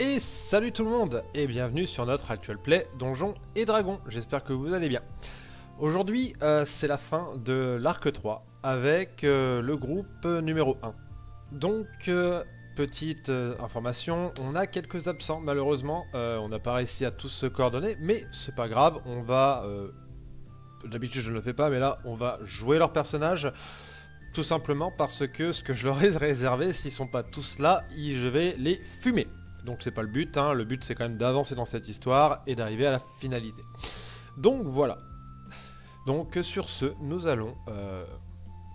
Et salut tout le monde et bienvenue sur notre actual play Donjons et Dragons, j'espère que vous allez bien. Aujourd'hui c'est la fin de l'arc 3 avec le groupe numéro 1. Donc petite information, on a quelques absents malheureusement, on n'a pas réussi à tous se coordonner, mais c'est pas grave, on va... D'habitude je ne le fais pas mais là on va jouer leur personnage. Tout simplement parce que ce que je leur ai réservé, s'ils sont pas tous là, je vais les fumer. Donc c'est pas le but, hein. Le but c'est quand même d'avancer dans cette histoire et d'arriver à la finalité. Donc voilà. Donc sur ce, nous allons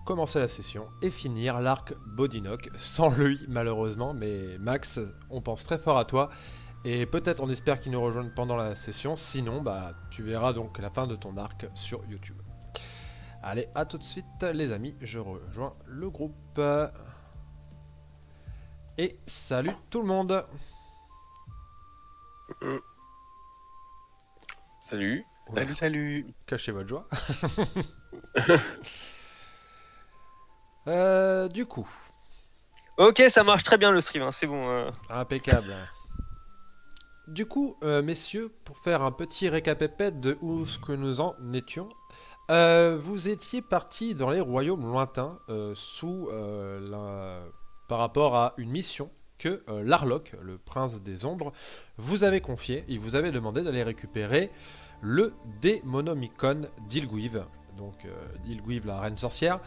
commencer la session et finir l'arc Bodinock, sans lui malheureusement, mais Max, on pense très fort à toi. Et peut-être on espère qu'il nous rejoigne pendant la session, sinon bah tu verras donc la fin de ton arc sur YouTube. Allez, à tout de suite les amis, je rejoins le groupe. Et salut tout le monde. Salut. Oula, Salut, salut. cachez votre joie. Du coup, Ok, ça marche très bien le stream, hein, c'est bon. impeccable. Du coup, messieurs, pour faire un petit récapépète de où ce que nous en étions, vous étiez partis dans les royaumes lointains par rapport à une mission que Larlock, le prince des ombres, vous avait confiée. Il vous avait demandé d'aller récupérer le Démonomicon d'Ilguive, donc Ilguive, la reine sorcière,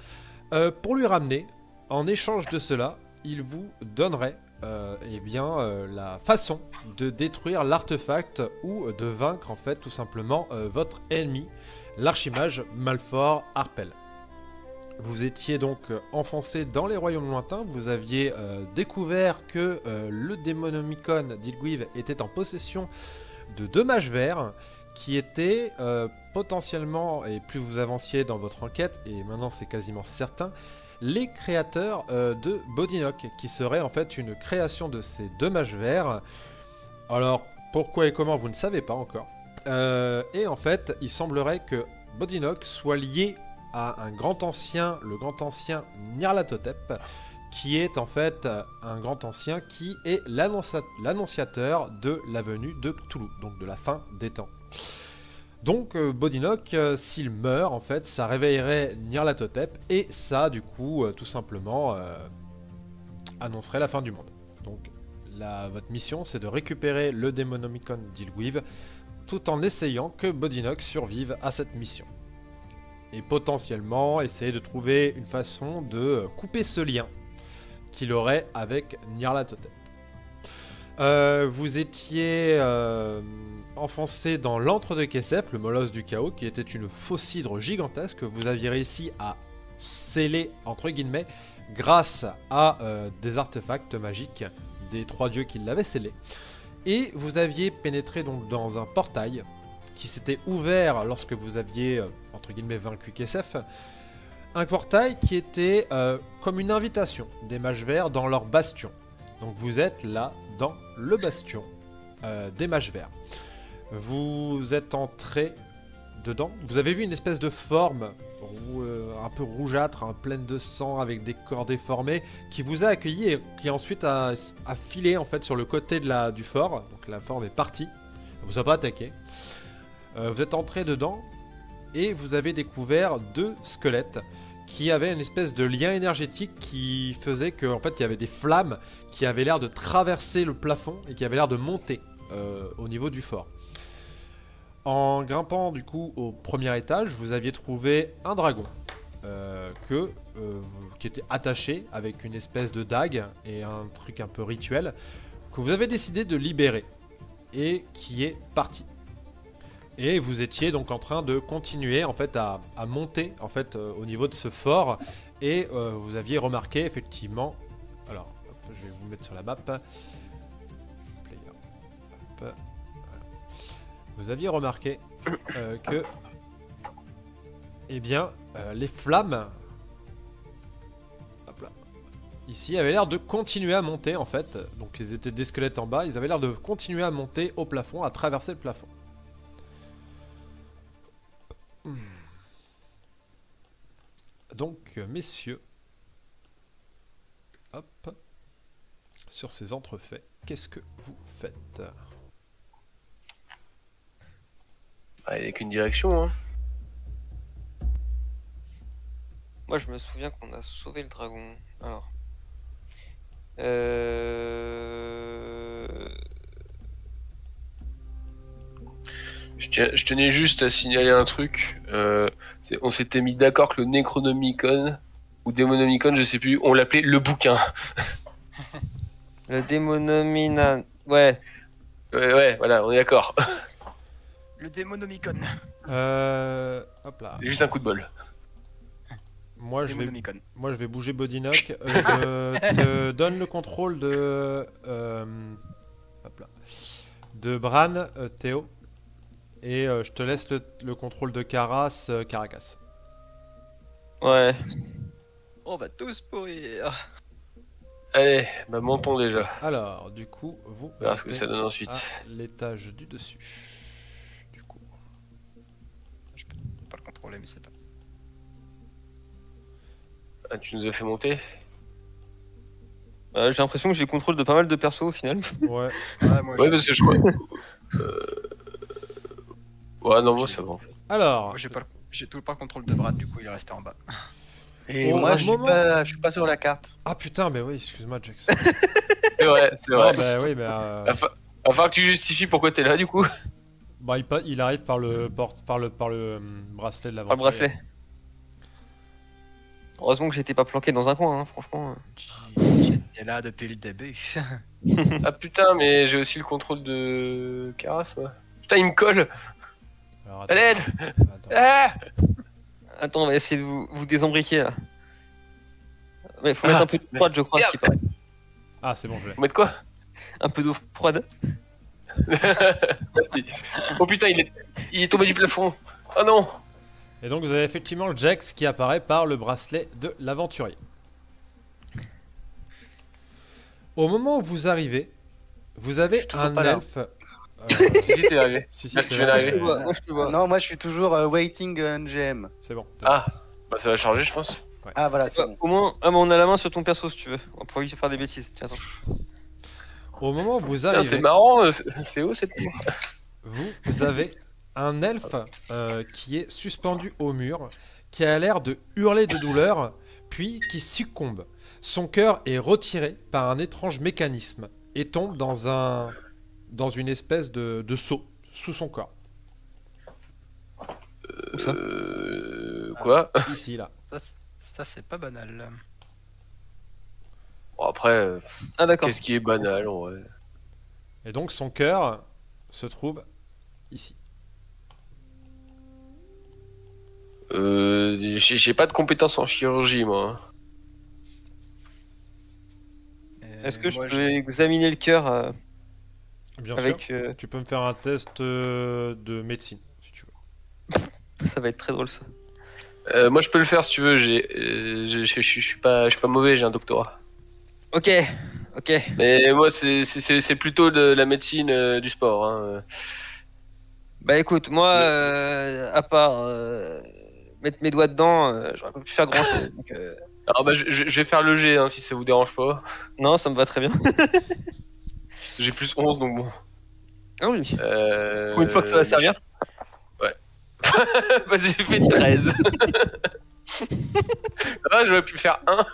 pour lui ramener. En échange de cela, il vous donnerait la façon de détruire l'artefact ou de vaincre en fait tout simplement votre ennemi, l'archimage Malfort Harpel. Vous étiez donc enfoncé dans les royaumes lointains, vous aviez découvert que le Démonomicon d'Ilguive était en possession de deux mages verts qui étaient potentiellement, et plus vous avanciez dans votre enquête, et maintenant c'est quasiment certain, les créateurs de Bodinock, qui serait en fait une création de ces deux mages verts. Alors, pourquoi et comment, vous ne savez pas encore. Et en fait, il semblerait que Bodinock soit lié à un grand ancien, le grand ancien Nyarlathotep, qui est en fait un grand ancien qui est l'annonciateur de la venue de Cthulhu, donc de la fin des temps. Donc Bodinock, s'il meurt, en fait, ça réveillerait Nyarlathotep et ça, du coup, tout simplement, annoncerait la fin du monde. Donc votre mission, c'est de récupérer le Démonomicon d'Ilguive, tout en essayant que Bodinock survive à cette mission. Et potentiellement, essayer de trouver une façon de couper ce lien qu'il aurait avec Nyarlathotep. Vous étiez enfoncé dans l'antre de Kessef, le molosse du chaos, qui était une fausse hydre gigantesque que vous aviez réussi à sceller, entre guillemets, grâce à des artefacts magiques des trois dieux qui l'avaient scellé. Et vous aviez pénétré donc dans un portail qui s'était ouvert lorsque vous aviez, entre guillemets, vaincu Kessef. Un portail qui était comme une invitation des mages verts dans leur bastion. Donc vous êtes là dans le bastion des mages verts. Vous êtes entré dedans. Vous avez vu une espèce de forme un peu rougeâtre, hein, pleine de sang, avec des corps déformés, qui vous a accueilli et qui ensuite a filé en fait sur le côté du fort. Donc la forme est partie. Elle vous a pas attaqué. Vous êtes entré dedans et vous avez découvert deux squelettes qui avaient une espèce de lien énergétique qui faisait que en fait il y avait des flammes qui avaient l'air de traverser le plafond et qui avaient l'air de monter au niveau du fort. En grimpant du coup au premier étage, vous aviez trouvé un dragon qui était attaché avec une espèce de dague et un truc un peu rituel que vous avez décidé de libérer et qui est parti. Et vous étiez donc en train de continuer en fait à monter en fait au niveau de ce fort et vous aviez remarqué effectivement. Alors, hop, je vais vous mettre sur la map. Player. Hop, voilà. Vous aviez remarqué que, eh bien, les flammes, hop là, ici, avaient l'air de continuer à monter en fait. Donc, ils étaient des squelettes en bas. Ils avaient l'air de continuer à monter au plafond, à traverser le plafond. Donc, messieurs, hop, sur ces entrefaits, qu'est-ce que vous faites? Avec une direction, hein. Moi, je me souviens qu'on a sauvé le dragon. Alors. Je tenais juste à signaler un truc. On s'était mis d'accord que le Necronomicon ou Démonomicon, je sais plus, on l'appelait le bouquin. Le démonomina... Ouais. Ouais, voilà, on est d'accord. Le Démonomicon. Hop là. Juste un coup de bol. Moi je Démonomicon. vais bouger Bodynock. Je te donne le contrôle de hop là, de Bran, Théo, et je te laisse le contrôle de Karas, Caracas. Ouais. On va tous pourrir. Allez, bah montons déjà. Alors, du coup, vous On verra ce que montez ça donne ensuite. à l'étage du dessus. Du coup. Je peux pas le contrôler, mais c'est pas. Ah, tu nous as fait monter? J'ai l'impression que j'ai le contrôle de pas mal de persos au final. Ouais. Ouais, moi, Ouais, parce que je crois. Ouais, non, moi ça va en fait. Alors, j'ai tout le pas le contrôle de Brad, du coup il est resté en bas. Et Au moi, je moment- suis pas sur la carte. ah putain, mais oui, excuse-moi, Jax. C'est vrai, c'est Ah vrai. bah oui, mais Va falloir que tu justifies pourquoi t'es là du coup. bah, il arrive par le bracelet de Pas le l'aventure. bracelet. Heureusement que j'étais pas planqué dans un coin, hein, franchement. Il est là depuis le début. Ah putain, mais j'ai aussi le contrôle de Karas, moi. Putain, il me colle. Alors, À l'aide. attends. Ah Attends, on va essayer de vous désembriquer là. Mais faut mettre un peu de mais froide, je crois, merde. ce qui paraît. Ah, c'est bon, je l'ai. Faut mettre quoi? Un peu d'eau froide. Merci. Oh putain, il est tombé du plafond. Oh non. Et donc, vous avez effectivement le Jax qui apparaît par le bracelet de l'aventurier. Au moment où vous arrivez, vous avez suis toujours un pas là. elfe. Si, t'es arrivé. Si, Là, t'es tu viens là. d'arriver. Je te vois, moi je te vois. Non, moi, je suis toujours waiting NGM. C'est bon. Ah, bah ça va changer, je pense. Ah, voilà, c'est bon. Au moins, ah, mais on a la main sur ton perso si tu veux. On pourrait éviter de faire des bêtises. Tiens, attends. Au moment où vous Putain, arrivez, c'est marrant, c'est haut cette tour. vous avez un elfe qui est suspendu au mur, qui a l'air de hurler de douleur, puis qui succombe. Son cœur est retiré par un étrange mécanisme et tombe dans une espèce de seau sous son corps. Où ça Quoi? Ici, là. Ça c'est pas banal. Bon, après, Ah d'accord. qu'est-ce qui est banal en vrai? Et donc son cœur se trouve ici. J'ai pas de compétences en chirurgie, moi. Est-ce que je peux examiner le cœur Bien avec... sûr. Tu peux me faire un test de médecine, si tu veux. Ça va être très drôle ça. Moi, je peux le faire si tu veux. Je suis pas mauvais, j'ai un doctorat. Ok, ok. Mais moi, c'est plutôt de la médecine du sport. Hein. Bah écoute, moi, à part mettre mes doigts dedans, j'aurais pas pu faire grand chose. Donc, Alors, bah, je vais faire le G hein, si ça vous dérange pas. non, ça me va très bien. J'ai plus 11, donc bon. Ah oui. Pour Pour une fois que ça va servir. Bah, j'ai fait 13. Ça va, j'aurais pu faire 1.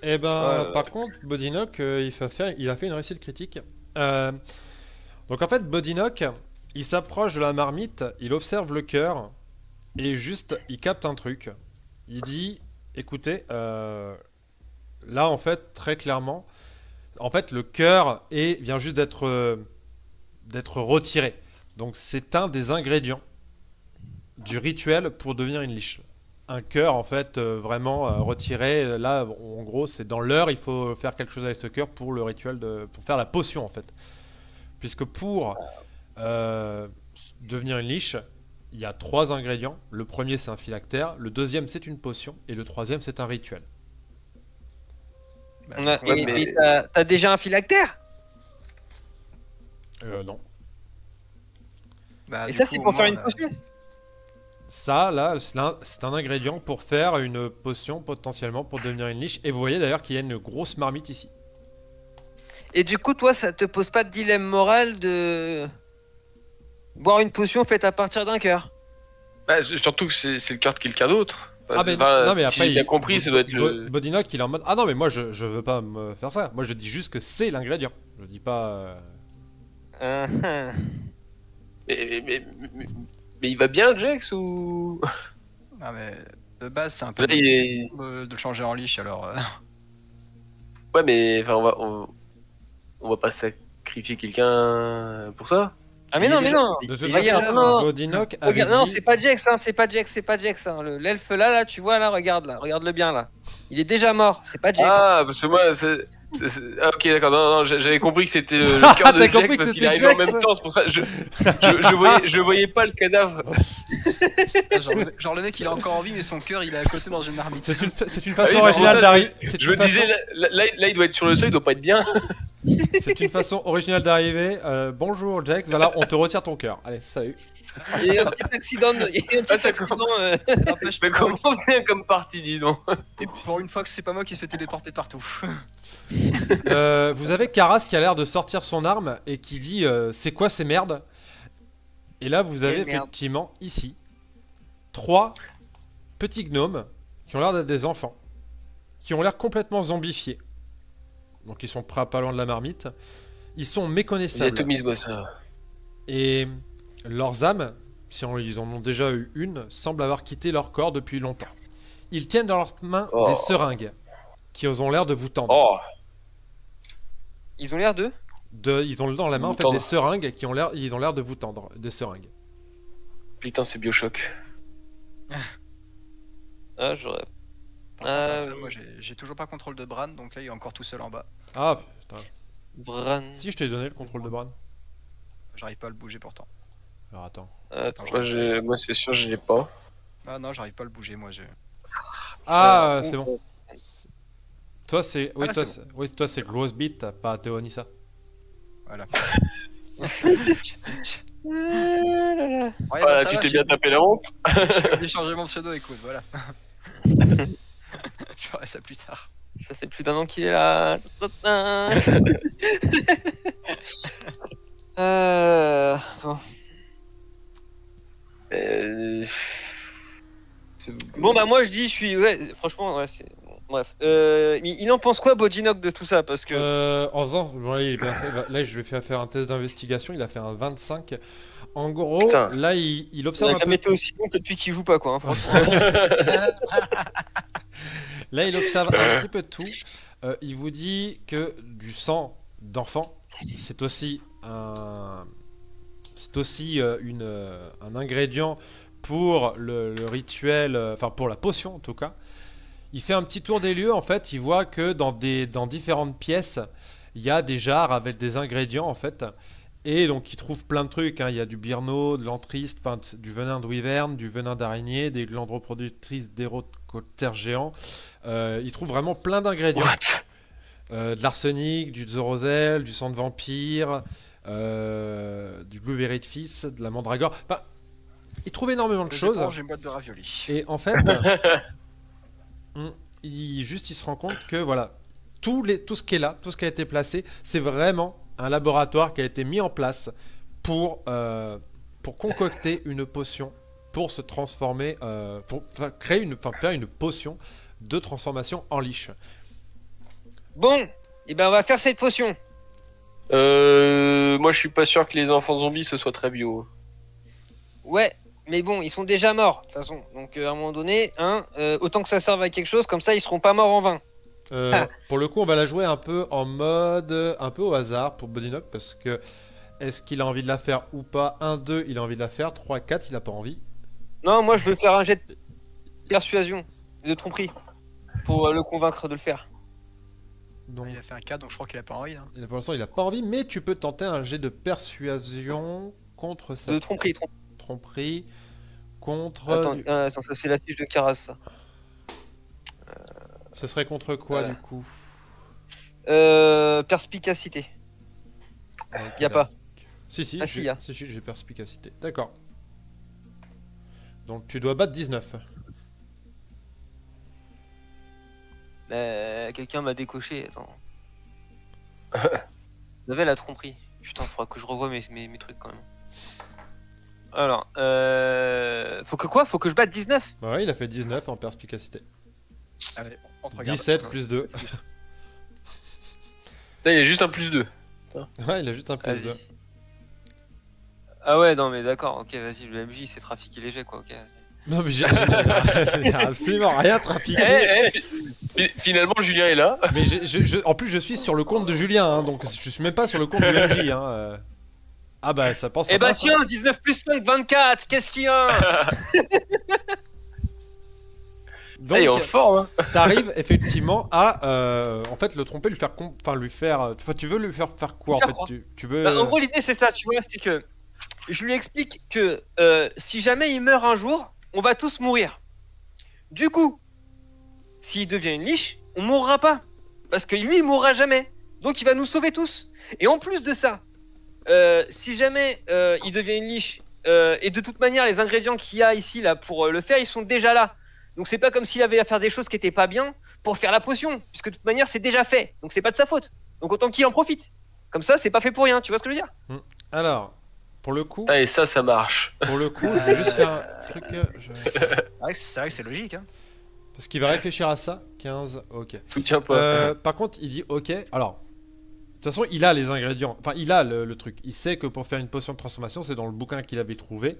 Eh ben, Ouais, par contre, Bodynock, il a fait une réussite critique. Donc en fait, Bodynock, il s'approche de la marmite, il observe le cœur, et juste, il capte un truc. Il dit, écoutez, là en fait, très clairement, en fait, le cœur vient juste d'être retiré. Donc c'est un des ingrédients du rituel pour devenir une liche. Un cœur en fait vraiment retiré. Là, en gros, c'est dans l'heure, il faut faire quelque chose avec ce cœur pour le rituel pour faire la potion en fait. Puisque pour devenir une liche, il y a 3 ingrédients. Le premier c'est un phylactère, le deuxième c'est une potion et le troisième c'est un rituel. Bah, Et t'as déjà un phylactère? Non. bah, Et du ça, coup, c'est au pour faire moins, une potion? Ça, là, c'est un ingrédient pour faire une potion potentiellement pour devenir une liche. Et vous voyez d'ailleurs qu'il y a une grosse marmite ici. Et du coup, toi, ça te pose pas de dilemme moral de boire une potion faite à partir d'un cœur? Bah, surtout que c'est le cœur de quelqu'un d'autre. Ah, mais non, mais si après, j'ai bien compris, ça doit être le. Bodinock, il est en mode. Ah non, mais moi, je veux pas me faire ça. Moi, je dis juste que c'est l'ingrédient. Je dis pas. Ah. Mais il va bien, Jax, ou. Ah, mais de base, c'est un peu Là, il est. de le changer en liche, alors. Ouais, mais enfin, on va pas sacrifier quelqu'un pour ça. Ah mais Il non, est mais déjà- non. De toute Regarde, façon, non. Bodinock avait Regarde, non, dit. c'est pas Jax, hein, c'est pas Jax, hein. L'elfe là, tu vois là, regarde-le bien là. Il est déjà mort, c'est pas Jax. Ah, parce que moi, ah, ok, d'accord, non, j'avais compris que c'était le cœur de T'as Jax compris que parce qu'il c'était arrivait en Jax même temps, c'est pour ça. Je voyais pas le cadavre. Genre, le mec, il a encore envie, mais son cœur, il est à côté dans une marmite. C'est une Ah façon oui, c'est pour originale ça, d'arriver. Je me disais, là, il doit être sur le seuil, il doit pas être bien. C'est une façon originale d'arriver. Bonjour Jax, voilà, on te retire ton cœur. Allez, salut. Il y a un petit accident, Ça N'empêche, Ça commence bien comme partie, dis donc. Et pour une fois que c'est pas moi qui se fait téléporter partout. Vous avez Karas qui a l'air de sortir son arme et qui dit c'est quoi ces merdes? Et là, vous avez Quelle merde. effectivement ici 3 petits gnomes qui ont l'air d'être des enfants, qui ont l'air complètement zombifiés. Donc ils sont pas loin de la marmite. Ils sont Il y a méconnaissables. Tommy, moi, ça. Et leurs âmes, si ils en ont déjà eu une, semblent avoir quitté leur corps depuis longtemps. Ils tiennent dans leurs mains Oh. des seringues qui ont l'air de vous tendre. Oh, Ils ont l'air de. Ils ont dans la main en Vous fait tendre. des seringues qui ont l'air, ils ont l'air de vous tendre des seringues. putain, c'est Bioshock. Ah, j'aurais. Moi, j'ai toujours pas contrôle de Bran, donc là, il est encore tout seul en bas. Ah putain. Bran. Si je t'ai donné le contrôle de Bran. J'arrive pas à le bouger pourtant. Alors attends. Attends. Moi, c'est sûr, je l'ai pas. Ah non, j'arrive pas à le bouger, moi. Ah c'est bon. Toi c'est, oui là, toi, c'est oui toi c'est Glowsbeat, pas Théonissa. Voilà. Ah Voilà, tu t'es bien tapé la honte. J'ai changé mon pseudo, écoute, voilà. Je ferai ça plus tard. Ça fait plus d'un an qu'il est là. Bon. Bon bah moi je dis je suis ouais franchement ouais c'est bon, bref il en pense quoi Bodinock de tout ça parce que En faisant, bon, là, il est bien fait. Là je vais faire un test d'investigation, il a fait un 25. En gros, Putain. là il ça observe n'a un jamais peu. été aussi bon que depuis qu'il joue pas quoi hein, franchement. Là il observe un petit peu de tout. Il vous dit que du sang d'enfant, c'est aussi un ingrédient pour le rituel, enfin pour la potion en tout cas. Il fait un petit tour des lieux, en fait, il voit que dans différentes pièces, il y a des jarres avec des ingrédients en fait. Et donc il trouve plein de trucs, hein. Il y a du birno, de l'antriste, enfin du venin de wyvern, du venin d'araignée, des glandes reproductrices d'hélicoptères géants. Il trouve vraiment plein d'ingrédients. De l'arsenic, du zorosel, du sang de vampire, du blue verifice, de la mandragore. Enfin, il trouve énormément de choses. J'ai une boîte de raviolis. Et en fait, il se rend compte que voilà, tout ce qui est là, tout ce qui a été placé, c'est vraiment un laboratoire qui a été mis en place pour concocter une potion, pour se transformer, faire une potion de transformation en liche. Bon et ben on va faire cette potion. Moi, je suis pas sûr que les enfants zombies ce soit très bio. Ouais mais bon ils sont déjà morts de toute façon donc à un moment donné hein, autant que ça serve à quelque chose comme ça ils seront pas morts en vain. Pour le coup, on va la jouer un peu en mode un peu au hasard pour Bodinock parce que est-ce qu'il a envie de la faire ou pas? 1, 2, il a envie de la faire. 3, 4, il a pas envie. Non moi je veux faire un jet de persuasion de tromperie pour le convaincre de le faire. Donc, Il a fait un 4, donc je crois qu'il a pas envie. Hein. pour l'instant, il a pas envie, mais tu peux tenter un jet de persuasion contre sa De tromperie. tromperie. Contre. Attends ça c'est la fiche de Karas ça. Ce serait contre quoi Voilà. du coup? Perspicacité. Ok, Y a pas. Si, Ah, si, y a. j'ai perspicacité. D'accord. Donc tu dois battre 19. Quelqu'un m'a décoché, attends. Vous avez la tromperie. Putain, faudra que je revoie mes trucs quand même. Alors, faut que quoi? Faut que je batte 19? Bah ouais, il a fait 19 en perspicacité. Allez, on te regarde. 17 plus 2. Là, il y a juste un plus 2. Ouais, il a juste un plus 2. Ah ouais, non mais d'accord, ok, vas-y, le MJ c'est trafiqué léger quoi, ok. Non mais j'ai absolument rien trafiqué. Finalement, Julien est là. Mais en plus je suis sur le compte de Julien, hein, donc je suis même pas sur le compte du MJ. Hein. Ah bah ça pense. Eh bah tiens, 19 plus 5, 24, qu'est-ce qu'il y a? Donc, il est en forme. Hein. T'arrives effectivement à en fait le tromper, lui faire. Enfin, tu veux lui faire quoi en fait? Tu veux. Bah, en gros, l'idée c'est ça, tu vois, c'est que je lui explique que si jamais il meurt un jour, on va tous mourir. Du coup, s'il devient une liche, on mourra pas. Parce que lui, il mourra jamais. Donc il va nous sauver tous. Et en plus de ça, si jamais il devient une liche, et de toute manière, les ingrédients qu'il y a ici là pour le faire, ils sont déjà là. Donc c'est pas comme s'il avait à faire des choses qui étaient pas bien pour faire la potion. Puisque de toute manière, c'est déjà fait. Donc c'est pas de sa faute. Donc autant qu'il en profite. Comme ça, c'est pas fait pour rien. Tu vois ce que je veux dire? Alors. Pour le coup. Ah, et ça marche. Pour le coup, je vais juste faire un truc. C'est vrai que c'est logique. Hein. Parce qu'il va réfléchir à ça. 15, ok. Soutiens pas. Par contre, il dit ok. Alors, de toute façon, il a les ingrédients. Enfin, il a le truc. Il sait que pour faire une potion de transformation, c'est dans le bouquin qu'il avait trouvé.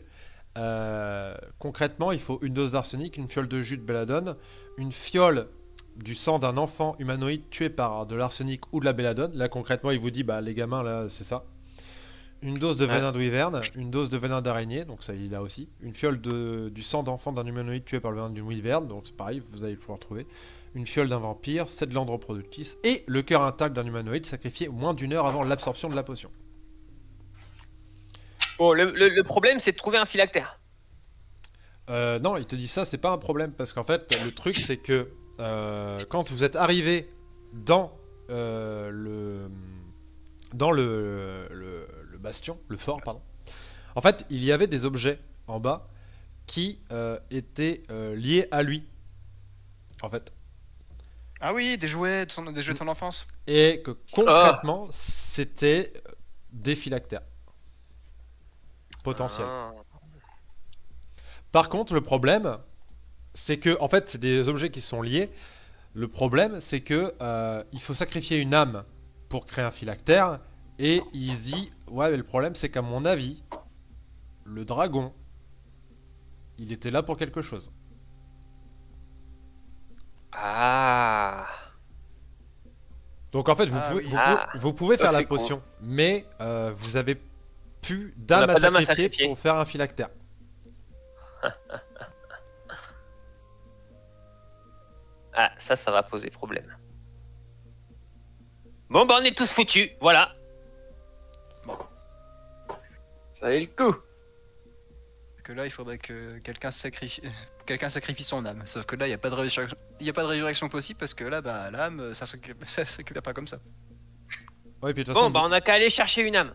Concrètement, il faut une dose d'arsenic, une fiole de jus de belladone, une fiole du sang d'un enfant humanoïde tué par de l'arsenic ou de la belladone. Là, concrètement, il vous dit, bah, les gamins, là, c'est ça. Une dose de venin de wyvern, une dose de venin d'araignée, donc ça il a aussi. Une fiole du sang d'enfant d'un humanoïde tué par le venin d'une wyvern, donc c'est pareil, vous allez pouvoir trouver. Une fiole d'un vampire, 7 glandes reproductrices, et le cœur intact d'un humanoïde sacrifié moins d'une heure avant l'absorption de la potion. Bon, le problème c'est de trouver un phylactère. Non, il te dit ça, c'est pas un problème, parce qu'en fait, le truc c'est que quand vous êtes arrivé dans le bastion, le fort, pardon. En fait, il y avait des objets en bas qui étaient liés à lui. En fait. Ah oui, des jouets de son enfance. Et que concrètement, c'était des phylactères potentiels. Par contre, le problème, c'est que, en fait, c'est des objets qui sont liés. Le problème, c'est que il faut sacrifier une âme pour créer un phylactère. Et il se dit, ouais, mais le problème, c'est qu'à mon avis, le dragon, il était là pour quelque chose. Ah. Donc en fait, vous pouvez faire la potion, mais vous avez plus d'âme à sacrifier pour faire un phylactère. Ah, ça va poser problème. Bon, bah on est tous foutus, voilà. Ça a le coup. Que là, il faudrait que quelqu'un sacrifie son âme. Sauf que là, il n'y a pas de résurrection possible parce que là, bah, l'âme, ça se récupère pas comme ça. Ouais, puis de toute façon, bon, bah on a qu'à aller chercher une âme.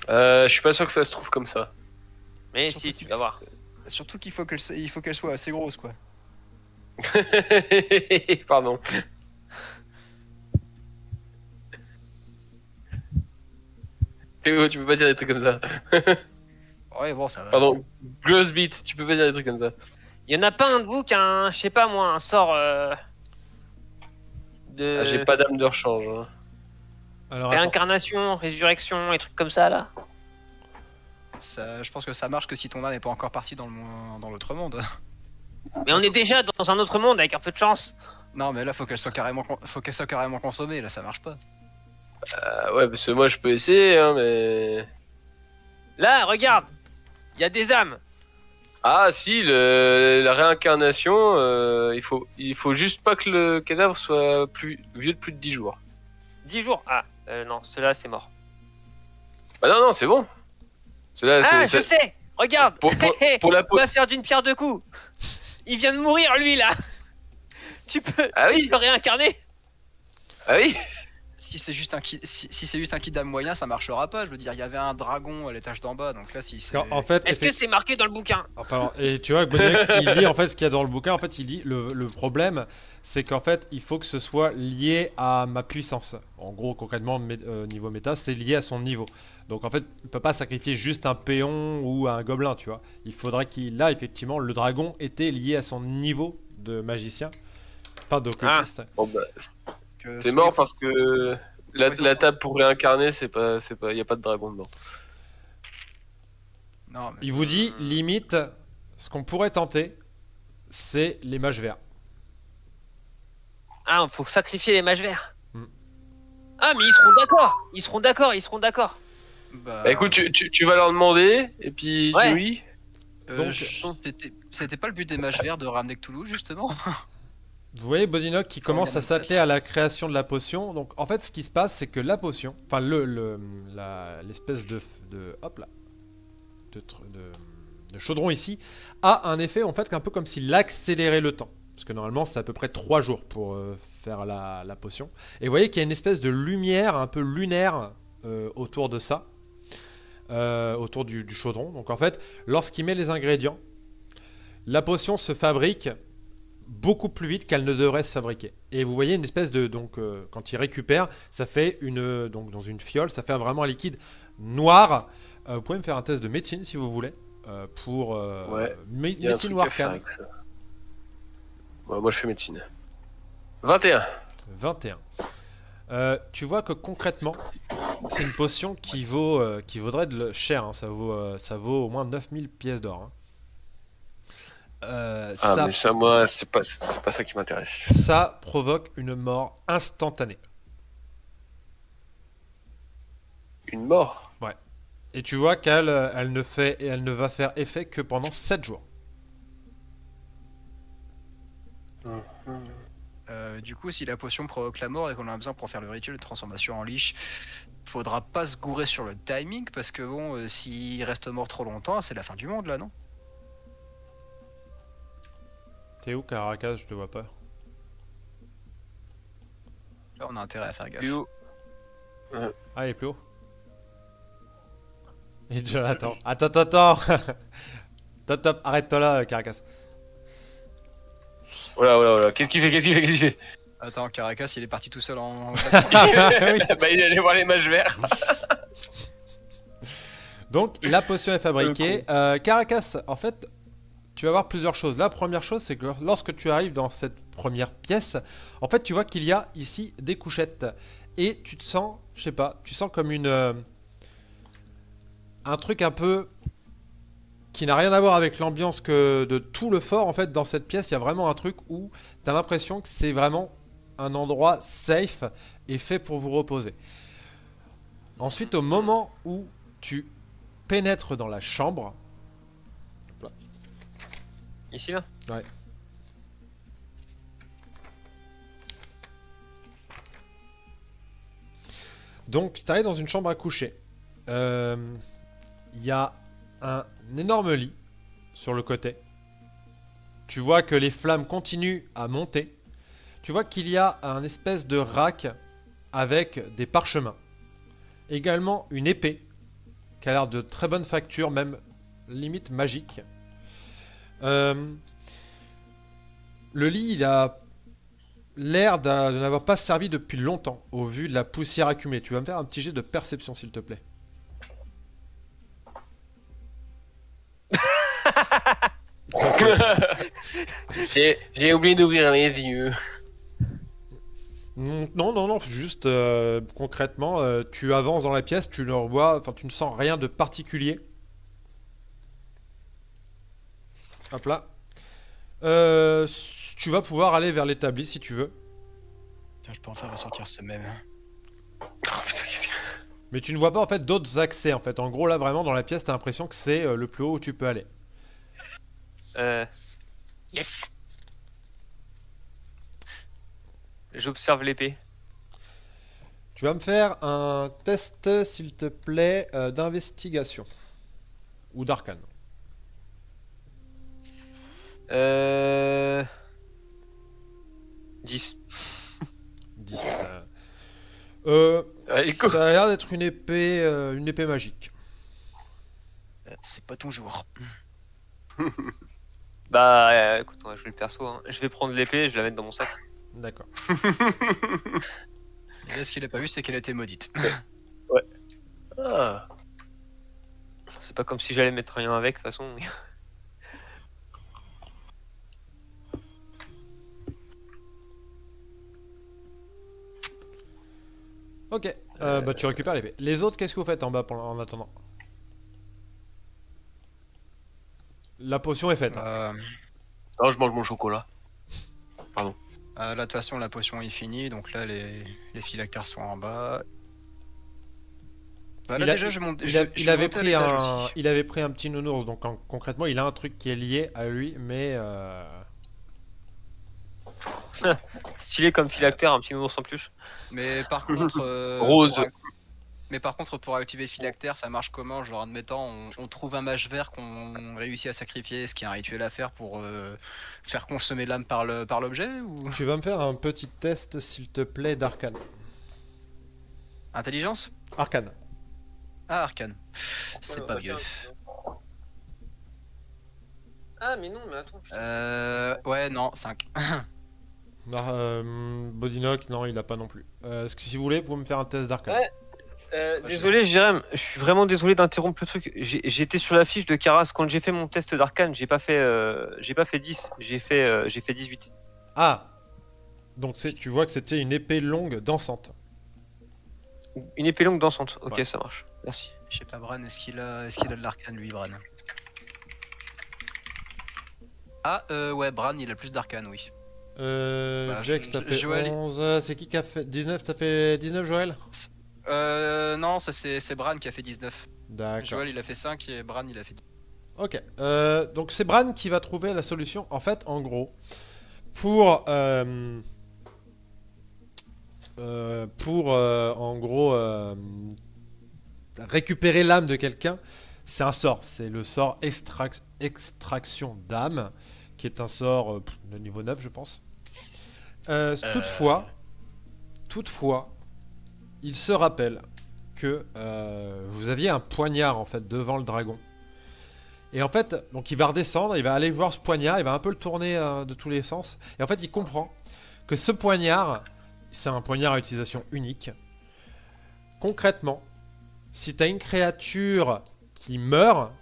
Je suis pas sûr que ça se trouve comme ça. Mais surtout si, tu vas voir. Surtout qu'il faut qu'elle soit assez grosse, quoi. Pardon. Théo, tu peux pas dire des trucs comme ça. Ouais, bon, ça va. Pardon, Glossbeat, tu peux pas dire des trucs comme ça. Il y en a pas un de vous qui a un, je sais pas moi, un sort de... Ah, j'ai pas d'âme de rechange. Hein. Alors, réincarnation, résurrection, et trucs comme ça, là. Ça, je pense que ça marche que si ton âme n'est pas encore partie dans l'autre monde. Mais on est déjà dans un autre monde avec un peu de chance. Non, mais là, faut qu'elle soit carrément consommée, là, ça marche pas. Ouais, parce que moi, je peux essayer, hein, mais... Là, regarde, il y a des âmes. Ah, si, la réincarnation, il faut juste pas que le cadavre soit vieux de plus de 10 jours. 10 jours? Ah, non, celui-là, c'est mort. Bah non, c'est bon. Je sais. Regarde. Pour la on va faire d'une pierre deux coups. Il vient de mourir, lui, là. Tu peux le réincarner. Ah oui. si c'est juste un kit, si c'est juste un kit d'âme moyen, ça marchera pas. Je veux dire, il y avait un dragon à l'étage d'en bas, donc là, si Parce c'est. qu'en fait, Est-ce que c'est marqué dans le bouquin? enfin, et tu vois, Boniek, il dit en fait ce qu'il y a dans le bouquin. En fait, il dit le problème, c'est qu'en fait, il faut que ce soit lié à ma puissance. En gros, concrètement, niveau méta, c'est lié à son niveau. Donc en fait, il peut pas sacrifier juste un péon ou un gobelin, tu vois. Il faudrait qu'il, là, effectivement, le dragon était lié à son niveau de magicien, enfin d'occultiste. Bon, bah, que c'est soit mort il faut- parce que la table pour réincarner, y a pas de dragon dedans. Non, mais Il vous dit, limite, ce qu'on pourrait tenter, c'est les mages verts. Ah, faut sacrifier les mages verts. Hmm. Ah, mais ils seront d'accord. Ils seront d'accord. Ils seront d'accord. Bah, Bah écoute, tu vas leur demander, et puis tu Ouais. dis oui. donc- c'était pas le but des mages verts de ramener Cthulhu, justement. Vous voyez Bodinoc qui commence à regarde s'atteler à la création de la potion. Donc en fait, ce qui se passe, c'est que la potion, enfin l'espèce de hop là, de chaudron ici, a un effet en fait un peu comme s'il accélérait le temps. Parce que normalement, c'est à peu près 3 jours pour faire la potion. Et vous voyez qu'il y a une espèce de lumière un peu lunaire autour de ça. Autour du chaudron. Donc en fait, lorsqu'il met les ingrédients, la potion se fabrique beaucoup plus vite qu'elle ne devrait se fabriquer. Et vous voyez une espèce de... Donc quand il récupère, ça fait une... Donc dans une fiole, ça fait vraiment un liquide noir. Vous pouvez me faire un test de médecine si vous voulez. Pour Ouais, Il y a un médecine truc ou à faire arcane. avec ça. Ouais, moi je fais médecine. 21. 21. Tu vois que concrètement, c'est une potion qui vaudrait cher. Hein. Ça vaut au moins 9000 pièces d'or. Hein. Ah, Ça, mais ça, moi, c'est pas ça qui m'intéresse. ça provoque une mort instantanée. Une mort. Et tu vois qu'elle elle ne va faire effet que pendant 7 jours. Du coup, si la potion provoque la mort et qu'on en a besoin pour faire le rituel de transformation en liche, faudra pas se gourer sur le timing parce que bon, s'il reste mort trop longtemps, c'est la fin du monde là, non? T'es où, Caracas? Je te vois pas. Là, on a intérêt à faire gaffe. Plus haut. Ah, il est plus haut. Et Jonathan. Attends. Top, arrête-toi là, Caracas. Voilà. Qu'est-ce qu'il fait Attends, Caracas, il est parti tout seul en. Bah, il allait voir les mages verts. Donc, la potion est fabriquée. Caracas, en fait, tu vas voir plusieurs choses. La première chose, c'est que lorsque tu arrives dans cette première pièce, en fait, tu vois qu'il y a ici des couchettes. Et tu te sens, je sais pas, tu sens comme un truc un peu qui n'a rien à voir avec l'ambiance que de tout le fort. En fait, dans cette pièce, il y a vraiment un truc où tu as l'impression que c'est vraiment un endroit safe et fait pour vous reposer. Ensuite, au moment où tu pénètres dans la chambre, Ici là. ouais. Donc, tu arrives dans une chambre à coucher. Il y a un énorme lit sur le côté. Tu vois que les flammes continuent à monter. Tu vois qu'il y a un espèce de rack avec des parchemins. Également une épée qui a l'air de très bonne facture, même limite magique. Le lit, il a l'air de n'avoir pas servi depuis longtemps, au vu de la poussière accumulée. Tu vas me faire un petit jet de perception, s'il te plaît. J'ai oublié d'ouvrir les yeux. Non, juste concrètement, tu avances dans la pièce, tu ne revois, enfin tu ne sens rien de particulier. Hop là. Tu vas pouvoir aller vers l'établi si tu veux. Tiens, je peux enfin ressortir ce même. Oh, putain, qu'est-ce que... Mais tu ne vois pas en fait d'autres accès en fait. En gros là vraiment dans la pièce t'as l'impression que c'est le plus haut où tu peux aller. Yes. J'observe l'épée. Tu vas me faire un test s'il te plaît d'investigation. Ou d'arcane. 10. 10. Allez, go. Ça a l'air d'être une épée magique. C'est pas ton jour. Bah, écoute, on va jouer le perso. Hein. Je vais prendre l'épée et je vais la mettre dans mon sac. D'accord. Et là, ce qu'il a pas vu, c'est qu'elle a été maudite. Ah. C'est pas comme si j'allais mettre rien avec, de toute façon. Ok, bah tu récupères l'épée. Les autres, qu'est-ce que vous faites en bas en attendant? La potion est faite. Hein. Non, je mange mon chocolat. Là, de toute façon, la potion est finie, donc là, les phylactères sont en bas. Bah, là, déjà, je monte. Il avait pris un petit nounours, donc concrètement, il a un truc qui est lié à lui, mais Stylé comme phylactère, un petit nounours en plus. Mais par contre, Rose. Mais par contre, pour activer phylactère, ça marche comment? Genre, admettant, on trouve un mage vert qu'on réussit à sacrifier, ce qui est un rituel à faire pour faire consommer l'âme par l'objet ou... tu vas me faire un petit test, s'il te plaît, d'arcane. Intelligence? Arcane. Ah, arcane. C'est pas vieux. Ah, mais non, mais attends. Putain. Ouais, non, 5. Bodynock, non, il a pas non plus. Est-ce que si vous voulez, vous pouvez me faire un test d'arcane. Ouais. Désolé, Jérém, je suis vraiment désolé d'interrompre le truc. J'étais sur la fiche de Karas quand j'ai fait mon test d'arcane, j'ai pas fait 10, j'ai fait 18. Ah, donc tu vois que c'était une épée longue dansante. Une épée longue dansante. Ok, Ouais. ça marche. Merci. Je sais pas, Bran, est-ce qu'il a de l'arcane, lui, Bran? Ah, ouais, Bran, il a plus d'arcane, oui. Jax, t'as fait Joël. 11. C'est qui a fait 19? T'as fait 19, Joël? Non, ça c'est Bran qui a fait 19. D'accord. Joël, il a fait 5 et Bran, il a fait 10. Ok, donc c'est Bran qui va trouver la solution. En fait, en gros, pour récupérer l'âme de quelqu'un, c'est un sort. C'est le sort extraction d'âme, qui est un sort de niveau 9, je pense. Toutefois, il se rappelle que vous aviez un poignard en fait devant le dragon. Et en fait, donc il va redescendre, il va aller voir ce poignard, il va un peu le tourner de tous les sens. Et en fait, il comprend que ce poignard, c'est un poignard à utilisation unique. Concrètement, si tu as une créature qui meurt,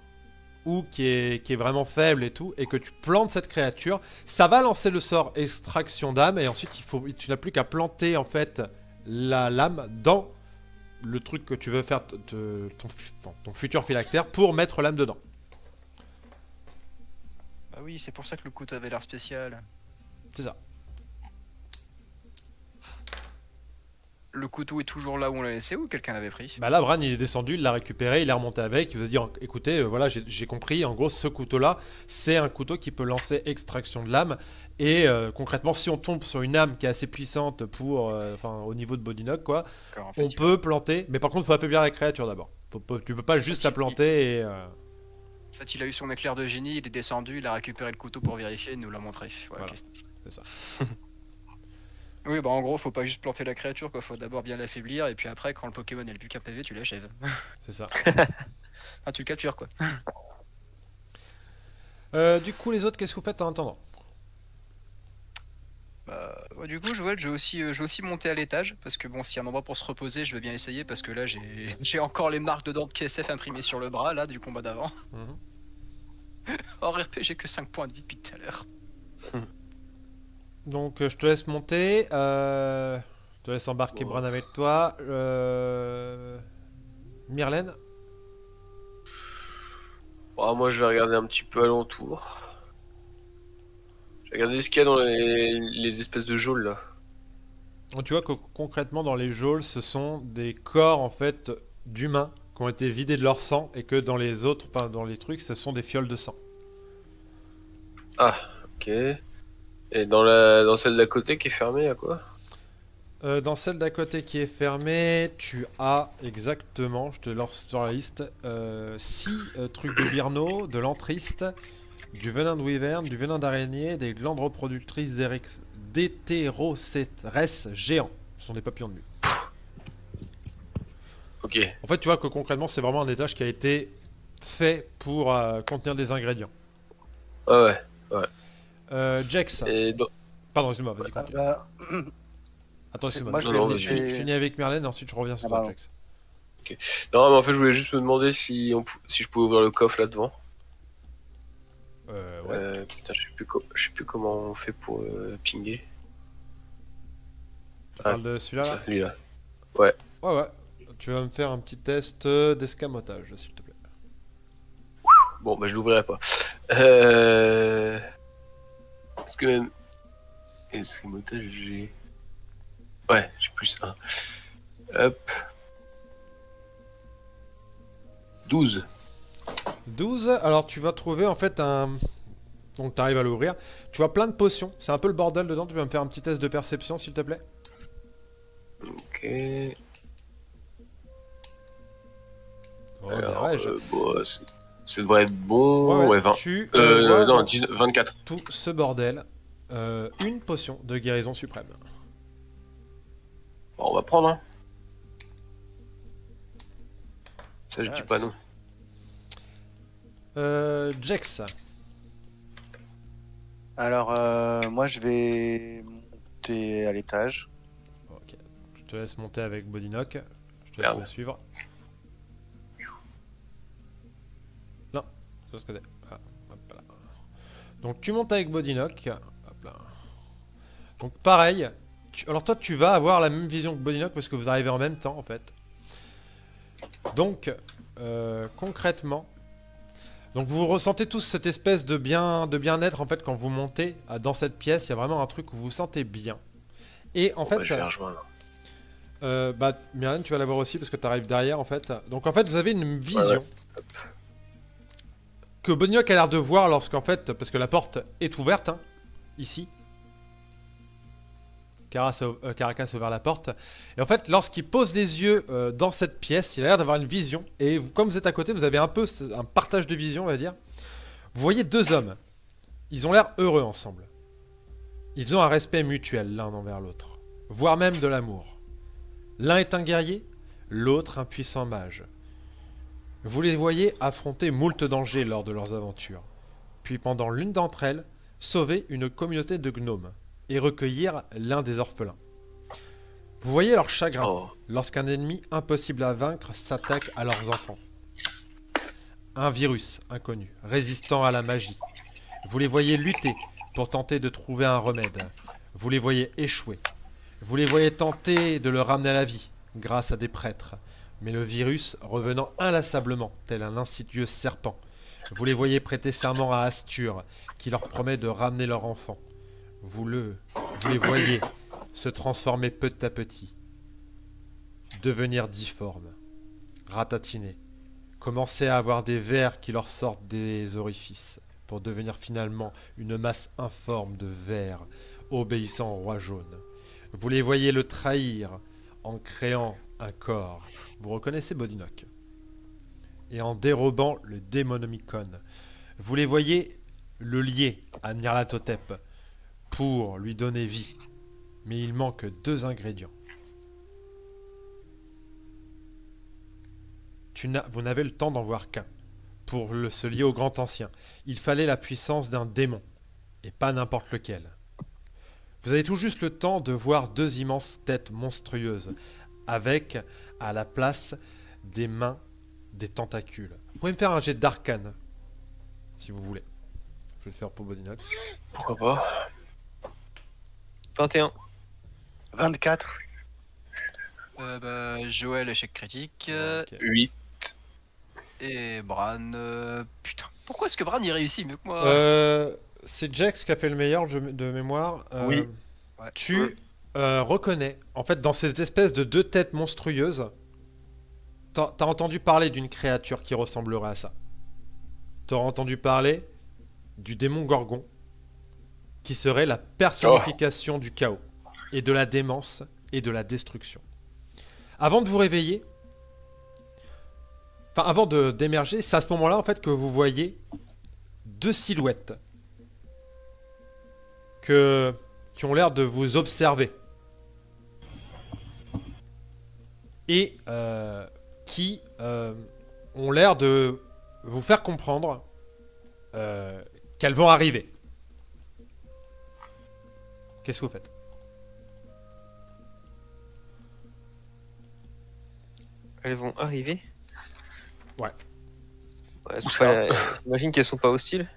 ou qui est vraiment faible et tout, et que tu plantes cette créature, ça va lancer le sort extraction d'âme, et ensuite tu n'as plus qu'à planter en fait la lame dans le truc que tu veux faire ton futur phylactère pour mettre l'âme dedans. Bah oui, c'est pour ça que le couteau avait l'air spécial. C'est ça. Le couteau est toujours là où on l'a laissé ou quelqu'un l'avait pris? Bah là, Bran, il est descendu, il l'a récupéré, il est remonté avec, il va dire, écoutez, voilà, j'ai compris, en gros, ce couteau-là, c'est un couteau qui peut lancer extraction de l'âme, et concrètement, si on tombe sur une âme qui est assez puissante pour, au niveau de Bodynock, quoi, En fait, on peut planter, mais par contre, il faut affaiblir la créature d'abord. Tu peux pas juste la planter et... En fait, il a eu son éclair de génie, il est descendu, il a récupéré le couteau pour vérifier, il nous l'a montré. Ouais, Voilà. ok. C'est ça. Oui, bah en gros, faut pas juste planter la créature, quoi. Faut d'abord bien l'affaiblir, et puis après, quand le Pokémon est le plus qu'un PV, tu l'achèves. C'est ça. Ah, tu le captures, quoi. Du coup, les autres, qu'est-ce que vous faites en attendant? Bah, ouais, du coup, Joël, je vais aussi monter à l'étage, parce que bon, s'il y a un endroit pour se reposer, je veux bien essayer, parce que là, j'ai encore les marques de dents de KSF imprimées sur le bras, là, du combat d'avant. Hors RP, j'ai que 5 points de vie depuis tout à l'heure. Donc, je te laisse monter. Je te laisse embarquer Bran avec toi. Myrlène? Bon, moi, je vais regarder un petit peu alentour. Je vais regarder ce qu'il y a dans les espèces de geôles, là. Donc, tu vois que concrètement, dans les geôles, ce sont des corps, en fait, d'humains qui ont été vidés de leur sang, et que dans les autres, enfin, dans les trucs, ce sont des fioles de sang. Ah, ok. Et dans celle d'à côté qui est fermée, à quoi? Dans celle d'à côté qui est fermée, tu as exactement, je te lance sur la liste, 6 trucs de birno, de l'antriste, du venin de wyvern, du venin d'araignée, des glandes reproductrices d'hétérocétresses géants. Ce sont des papillons de nuit. Ok. En fait, tu vois que concrètement, c'est vraiment un étage qui a été fait pour contenir des ingrédients. Ah ouais. Jax. Et dans- Pardon, excuse-moi, vas-y, Ah, continue. bah, Attends, excuse-moi. moi, je je vais finis, laisser- je finis avec Merlin, ensuite je reviens sur Ah, toi, pardon. Jax. Non, mais en fait, je voulais juste me demander si, si je pouvais ouvrir le coffre là-devant. Ouais. Putain, je sais plus comment on fait pour pinguer. Tu parles de celui-là là Ça, celui-là. Ouais, ouais. Tu vas me faire un petit test d'escamotage, s'il te plaît. Bon, bah je l'ouvrirai pas. Est-ce que même... Escamotage, j'ai... Ouais, j'ai plus 1. Hop. 12. 12, alors tu vas trouver en fait un... Donc tu arrives à l'ouvrir. Tu vois plein de potions, c'est un peu le bordel dedans. Tu vas me faire un petit test de perception, s'il te plaît. Ok. Oh, Alors, dommage. bon, ça devrait être bon. Ouais, 20. Tu vois Non, dans 24. tout ce bordel une potion de guérison suprême. Bon, on va prendre, hein. Ça, je Ah, dis pas c'est- non. Jex. Alors, moi, je vais monter à l'étage. Ok. Je te laisse monter avec Bodynock. Je te laisse Merde. me suivre. Non, c'est ce que c'est. Ah, hop là. Donc tu montes avec Bodynock. Hop là. Donc pareil. Alors toi tu vas avoir la même vision que Bodynock parce que vous arrivez en même temps en fait. Donc concrètement. Donc vous ressentez tous cette espèce de bien-être en fait quand vous montez dans cette pièce. Il y a vraiment un truc où vous vous sentez bien. Et en Bon, fait... bah, je vais rejoindre. bah, Myriam, tu vas l'avoir aussi parce que tu arrives derrière en fait. Donc en fait, vous avez une vision que Bodynock a l'air de voir lorsqu'en fait, parce que la porte est ouverte, hein, ici. Caracas a ouvert la porte. Et en fait, lorsqu'il pose les yeux dans cette pièce, il a l'air d'avoir une vision. Et comme vous êtes à côté, vous avez un peu un partage de vision, on va dire. Vous voyez deux hommes. Ils ont l'air heureux ensemble. Ils ont un respect mutuel l'un envers l'autre, voire même de l'amour. L'un est un guerrier, l'autre un puissant mage. Vous les voyez affronter moult dangers lors de leurs aventures, puis pendant l'une d'entre elles, sauver une communauté de gnomes et recueillir l'un des orphelins. Vous voyez leur chagrin Oh. lorsqu'un ennemi impossible à vaincre s'attaque à leurs enfants. Un virus inconnu, résistant à la magie. Vous les voyez lutter pour tenter de trouver un remède. Vous les voyez échouer. Vous les voyez tenter de le ramener à la vie, grâce à des prêtres, mais le virus revenant inlassablement, tel un insidieux serpent. Vous les voyez prêter serment à Astur, qui leur promet de ramener leur enfant. Vous les voyez se transformer petit à petit, devenir difformes, ratatiner, commencer à avoir des vers qui leur sortent des orifices, pour devenir finalement une masse informe de vers, obéissant au roi jaune. Vous les voyez le trahir en créant un corps. Vous reconnaissez Bodynock. Et en dérobant le Démonomicon. Vous les voyez le lier à Nyarlathotep pour lui donner vie. Mais il manque deux ingrédients. Vous n'avez le temps d'en voir qu'un. Pour se lier au grand ancien, il fallait la puissance d'un démon. Et pas n'importe lequel. Vous avez tout juste le temps de voir deux immenses têtes monstrueuses, avec, à la place, des mains, des tentacules. Vous pouvez me faire un jet d'arcane, si vous voulez. Je vais le faire pour Bodynock. Pourquoi pas? 21. 24. Bah, Joël, échec critique. Ok. 8. Et Bran. Putain, pourquoi est-ce que Bran il réussit mieux que moi? C'est Jax qui a fait le meilleur de mémoire. Oui. Ouais. Tu reconnais, en fait, dans cette espèce de deux têtes monstrueuses, t'as entendu parler d'une créature qui ressemblerait à ça. T'auras entendu parler du démon Gorgon, qui serait la personnification du chaos, et de la démence, et de la destruction. Avant de vous réveiller, enfin avant d'émerger, c'est à ce moment-là en fait que vous voyez deux silhouettes qui ont l'air de vous observer. Et qui ont l'air de vous faire comprendre qu'elles vont arriver. Qu'est-ce que vous faites? Elles vont arriver. Ouais. Ouais, Où ça j'imagine qu'elles sont pas hostiles.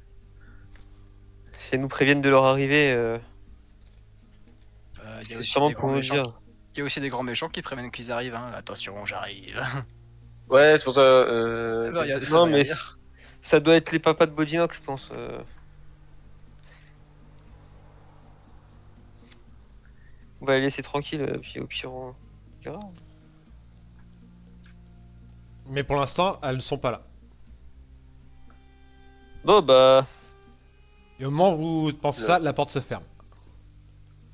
Si elles nous préviennent de leur arrivée, Il y a c'est aussi sûrement des pour grands nous méchants. dire. Il y a aussi des grands méchants qui préviennent qu'ils arrivent. Hein. Attention, j'arrive. Ouais, c'est pour ça. Alors, il y a- ça Non, va mais venir. ça doit être les papas de Bodinock, je pense. On va les laisser tranquilles, puis au pire, on verra. Mais pour l'instant, elles ne sont pas là. Bon, bah. Et au moment où vous pensez ça, la porte se ferme.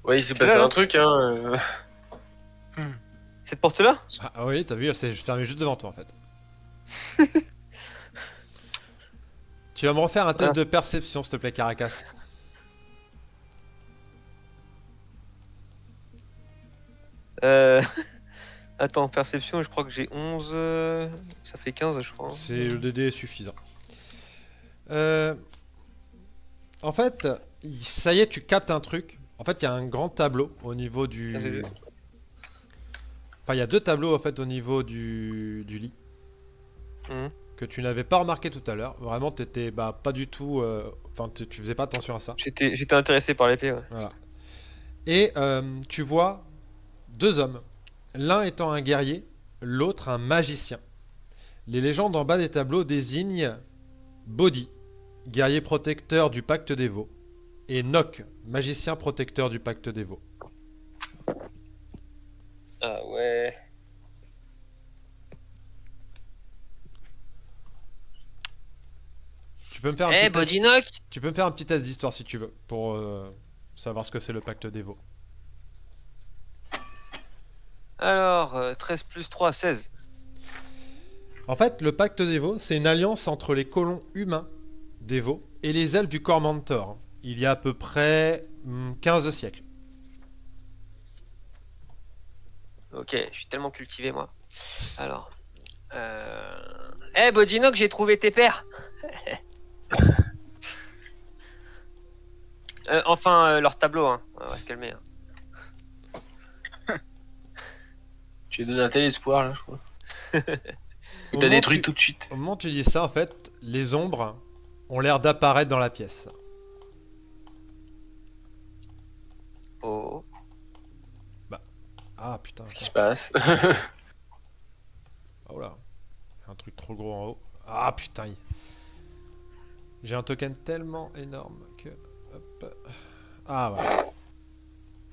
Ouais, il s'est C'est passé là, un truc, hein. Cette porte-là? Ah oui, t'as vu, elle s'est fermée juste devant toi en fait. Tu vas me refaire un test de perception, s'il te plaît, Caracas. Attends, perception, je crois que j'ai 11. Ça fait 15, je crois. C'est le DD suffisant. En fait, ça y est, tu captes un truc. En fait, il y a un grand tableau au niveau du. Ah, j'ai vu. Enfin, il y a deux tableaux en fait au niveau du lit Mhm. que tu n'avais pas remarqué tout à l'heure. Vraiment, t'étais pas du tout. Enfin, tu faisais pas attention à ça. J'étais intéressé par l'épée, ouais. Voilà. Et tu vois deux hommes. L'un étant un guerrier, l'autre un magicien. Les légendes en bas des tableaux désignent Bodhi, guerrier protecteur du pacte des veaux, et Nock, magicien protecteur du pacte des veaux. Ah ouais. Tu peux me faire un Eh, petit test. Bodinock! Tu peux me faire un petit test d'histoire si tu veux pour savoir ce que c'est le pacte des veaux. Alors, 13 plus 3, 16. En fait, le pacte des veaux, c'est une alliance entre les colons humains des veaux et les elfes du Cormentor. Il y a à peu près 15 siècles. Ok, je suis tellement cultivé, moi. Alors. Eh, Bodinock, j'ai trouvé tes pères! Enfin, leur tableau, hein. On va se calmer. Hein. Tu as donné un tel espoir, là, je crois. Au T'as moment détruit tu- tout de suite. Au moment où tu dis ça, en fait, les ombres ont l'air d'apparaître dans la pièce. Oh. Ah putain, Qu'est-ce qui se attends. passe? Oh là. Il y a un truc trop gros en haut. Ah putain. J'ai un token tellement énorme que... Hop. Ah ouais.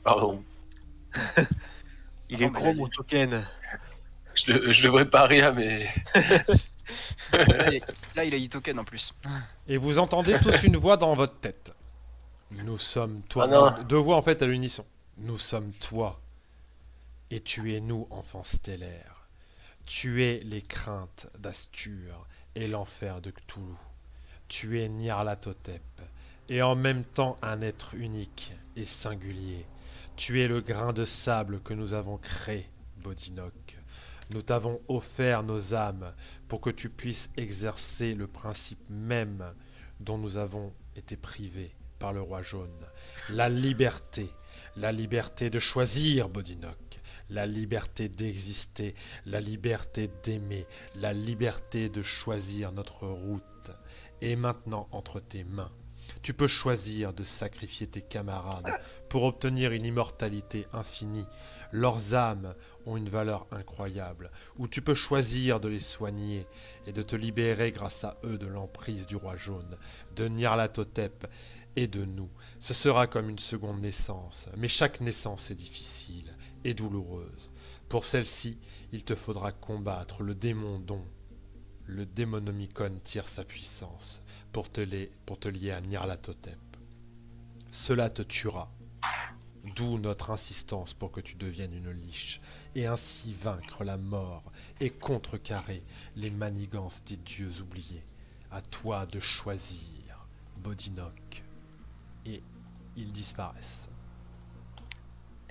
Pardon. Il Non, est mais gros, mon token. Je devrais pas rire, mais. Là, il a e-token en plus. Et vous entendez tous une voix dans votre tête. Nous sommes toi. Ah non. Non, deux voix en fait à l'unisson. Nous sommes toi. Et tu es nous, enfants stellaires. Tu es les craintes d'Astur et l'enfer de Cthulhu. Tu es Nyarlathotep. Et en même temps un être unique et singulier. Tu es le grain de sable que nous avons créé, Bodinock. Nous t'avons offert nos âmes pour que tu puisses exercer le principe même dont nous avons été privés par le roi jaune. La liberté de choisir, Bodinock. La liberté d'exister, la liberté d'aimer, la liberté de choisir notre route est maintenant entre tes mains. Tu peux choisir de sacrifier tes camarades pour obtenir une immortalité infinie. Leurs âmes ont une valeur incroyable. Ou tu peux choisir de les soigner et de te libérer grâce à eux de l'emprise du roi jaune, de Nyarlathotep et de nous. Ce sera comme une seconde naissance, mais chaque naissance est difficile et douloureuse. Pour celle-ci, il te faudra combattre le démon dont le Démonomicon tire sa puissance pour te lier à Nyarlathotep. Cela te tuera. D'où notre insistance pour que tu deviennes une liche, et ainsi vaincre la mort et contrecarrer les manigances des dieux oubliés. À toi de choisir, Bodinock. Et ils disparaissent.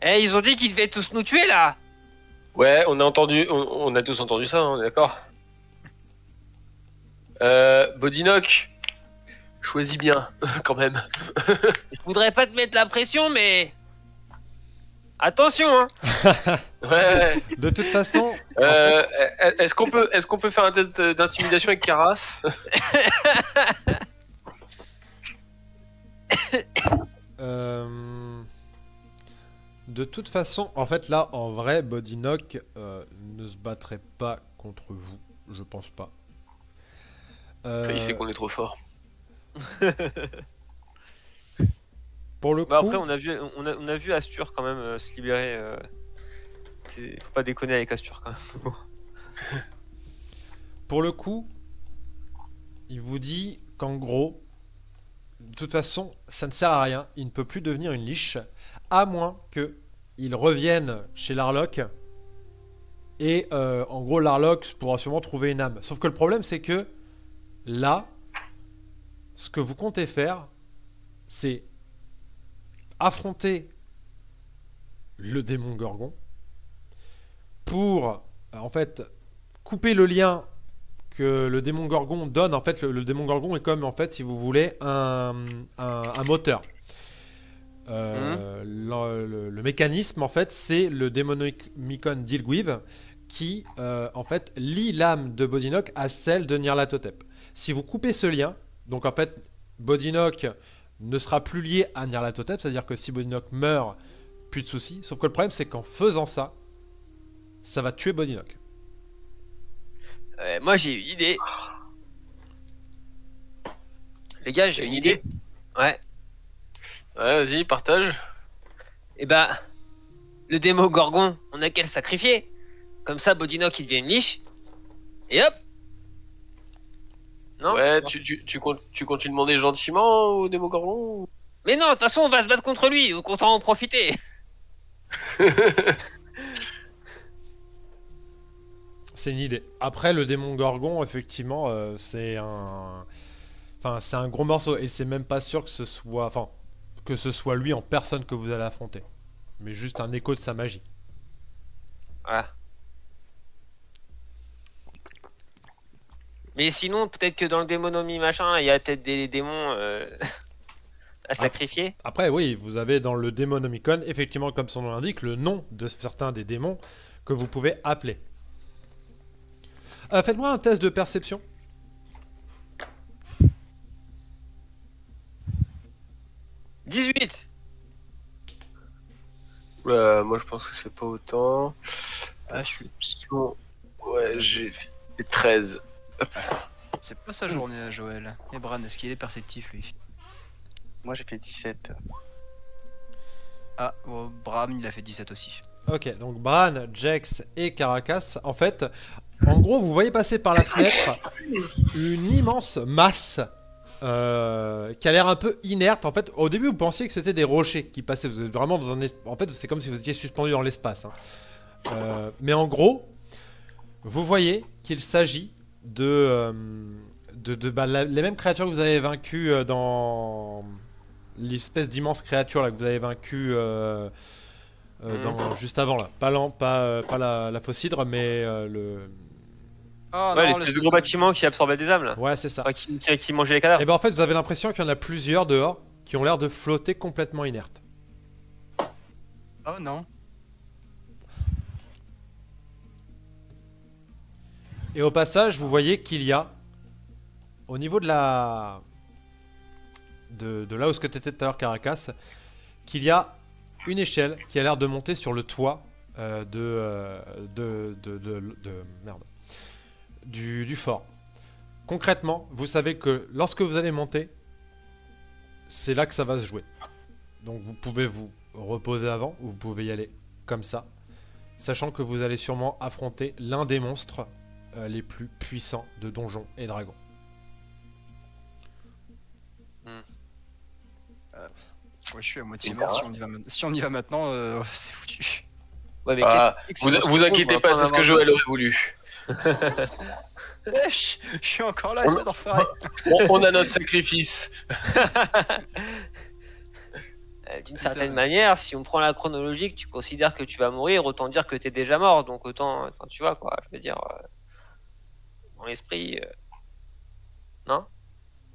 Eh, ils ont dit qu'ils devaient tous nous tuer, là! Ouais, on a entendu, on a tous entendu ça, on est d'accord. Bodinock, choisis bien, quand même. Je voudrais pas te mettre la pression, mais attention, hein. Ouais. De toute façon, en fait, Est-ce qu'on peut faire un test d'intimidation avec Karas? de toute façon, en fait, là, en vrai, Bodinock ne se battrait pas contre vous. Je pense pas. Il sait qu'on est trop fort. Pour le Bah coup, après, on a vu Astur quand même se libérer. Faut pas déconner avec Astur quand même. pour le coup, il vous dit qu'en gros, de toute façon, ça ne sert à rien. Il ne peut plus devenir une liche, à moins que il revienne chez l'Arlock. Et en gros, l'Arlock pourra sûrement trouver une âme. Sauf que le problème, c'est que là, ce que vous comptez faire, c'est affronter le démon Gorgon pour, en fait, couper le lien que le démon Gorgon donne. En fait, le démon Gorgon est comme, en fait, si vous voulez, un moteur. Le mécanisme, en fait, c'est le Demonomicon d'Ilguiv qui, en fait, lie l'âme de Bodinock à celle de Nyarlathotep. Si vous coupez ce lien, donc en fait, Bodinock ne sera plus lié à Nyarlathotep, c'est-à-dire que si Bodinock meurt, plus de soucis. Sauf que le problème, c'est qu'en faisant ça, ça va tuer Bodinock. Moi j'ai une idée. Les gars, j'ai une idée. Ouais. Ouais, vas-y, partage. Et bah, le démo Gorgon, on a qu'à le sacrifier. Comme ça, Bodinock il devient une liche. Et hop. Non. Ouais, tu comptes lui demander gentiment au Démogorgon? Mais non, de toute façon, on va se battre contre lui. Autant en profiter. C'est une idée. Après, le démon Gorgon, effectivement, c'est un... Enfin, c'est un gros morceau. Et c'est même pas sûr que ce soit... Enfin, que ce soit lui en personne que vous allez affronter. Mais juste un écho de sa magie. Voilà. Mais sinon, peut-être que dans le démonomie machin, il y a peut-être des démons à sacrifier. Après, oui, vous avez dans le Démonomicon, effectivement, comme son nom l'indique, le nom de certains des démons que vous pouvez appeler. Faites-moi un test de perception. « 18 » Moi, je pense que c'est pas autant. Perception. Ouais, j'ai fait 13. C'est pas sa journée à Joël. Et Bran, est-ce qu'il est perceptif lui? Moi j'ai fait 17. Ah, bon, Bram il a fait 17 aussi. Ok, donc Bran, Jex et Caracas, en fait, en gros, vous voyez passer par la fenêtre une immense masse qui a l'air un peu inerte. En fait, au début, vous pensiez que c'était des rochers qui passaient. Vous êtes vraiment dans un... En fait, c'est comme si vous étiez suspendu dans l'espace. Hein. Mais en gros, vous voyez qu'il s'agit de les mêmes créatures que vous avez vaincues dans l'espèce d'immense créature là, que vous avez vaincue juste avant là. Pas la faucidre, mais le... Oh, Ouais, non, l'espèce de gros bâtiment qui absorbait des âmes là. Ouais, c'est ça. Enfin, qui mangeait les cadavres. Et ben en fait, vous avez l'impression qu'il y en a plusieurs dehors qui ont l'air de flotter complètement inertes. Oh non. Et au passage, vous voyez qu'il y a, au niveau de la... de là où ce que tu étais tout à l'heure, Caracas, qu'il y a une échelle qui a l'air de monter sur le toit du fort. Concrètement, vous savez que lorsque vous allez monter, c'est là que ça va se jouer. Donc vous pouvez vous reposer avant, ou vous pouvez y aller comme ça, sachant que vous allez sûrement affronter l'un des monstres les plus puissants de Donjons et Dragons. Ouais, je suis à moitié mort. Si on y va maintenant, c'est foutu. Ouais, mais Vous inquiétez pas, c'est ce que Joël aurait voulu. Je suis encore là, espèce d'enfoiré. On a notre sacrifice. D'une Putain. certaine manière, si on prend la chronologie, que tu considères que tu vas mourir, autant dire que t'es déjà mort. Donc autant, enfin, tu vois quoi, je veux dire, dans l'esprit, non?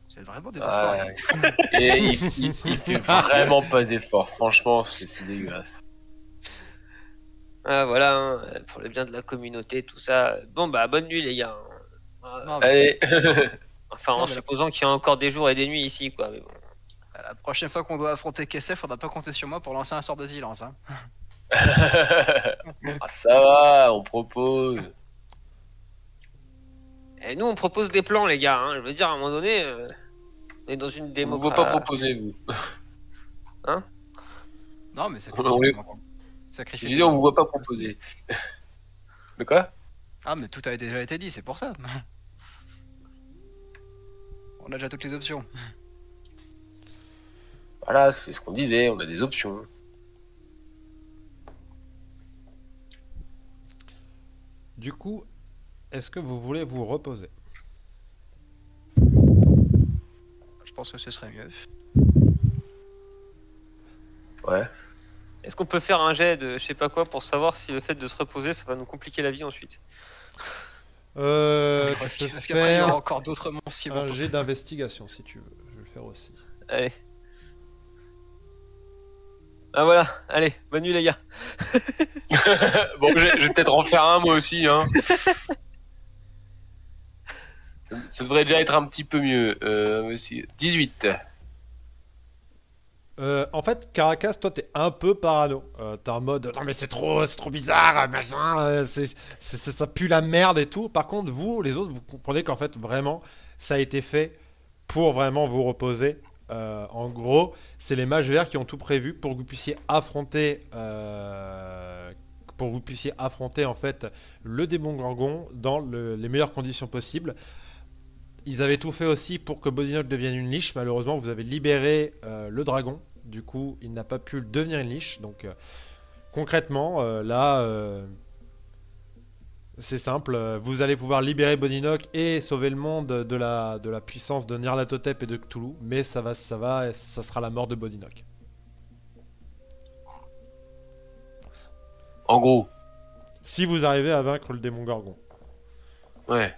C'est vraiment des enfoirés. Ouais. Et il fait vraiment pas d'efforts. Franchement, c'est dégueulasse. Ah, voilà, hein, pour le bien de la communauté, tout ça. Bon bah bonne nuit les gars. Non, mais Allez. Enfin, Non, en mais la- supposant qu'il y a encore des jours et des nuits ici, quoi. Mais bon. la prochaine fois qu'on doit affronter KSF, faudra pas compter sur moi pour lancer un sort de silence. Hein. Ah, ça va, on propose. Et nous, on propose des plans, les gars. Hein. Je veux dire, à un moment donné, on est dans une On vous démocratie. voit pas proposer, vous. Non, mais On sacrifier. les- Je Sacrifier. disais, on vous voit pas proposer. De quoi? Ah, mais tout a déjà été dit, c'est pour ça. On a déjà toutes les options. Voilà, c'est ce qu'on disait, on a des options. Du coup, est-ce que vous voulez vous reposer? Je pense que ce serait mieux. Ouais. Est-ce qu'on peut faire un jet de je sais pas quoi pour savoir si le fait de se reposer, ça va nous compliquer la vie ensuite? Tu Parce peux qu'après, il y aura faire encore d'autres monstres qui vont un jet d'investigation si tu veux. Je vais le faire aussi. Allez. Ah voilà, allez, bonne nuit les gars. Bon, je vais peut-être en faire un moi aussi. Hein. Ça devrait déjà être un petit peu mieux. Aussi. 18. En fait, Caracas, toi, t'es un peu parano. T'es en mode, non mais c'est trop bizarre, machin, ça pue la merde et tout. Par contre, vous, les autres, vous comprenez qu'en fait, vraiment, ça a été fait pour vraiment vous reposer. En gros, c'est les mages verts qui ont tout prévu pour que vous puissiez affronter, en fait le démon Gorgon dans les meilleures conditions possibles. Ils avaient tout fait aussi pour que Bodinoc devienne une liche. Malheureusement, vous avez libéré le dragon. Du coup, il n'a pas pu devenir une liche. Donc, concrètement, là, c'est simple. Vous allez pouvoir libérer Bodinoc et sauver le monde de la puissance de Nyarlathotep et de Cthulhu. Mais ça sera la mort de Bodinoc. En gros. Si vous arrivez à vaincre le démon Gorgon. Ouais.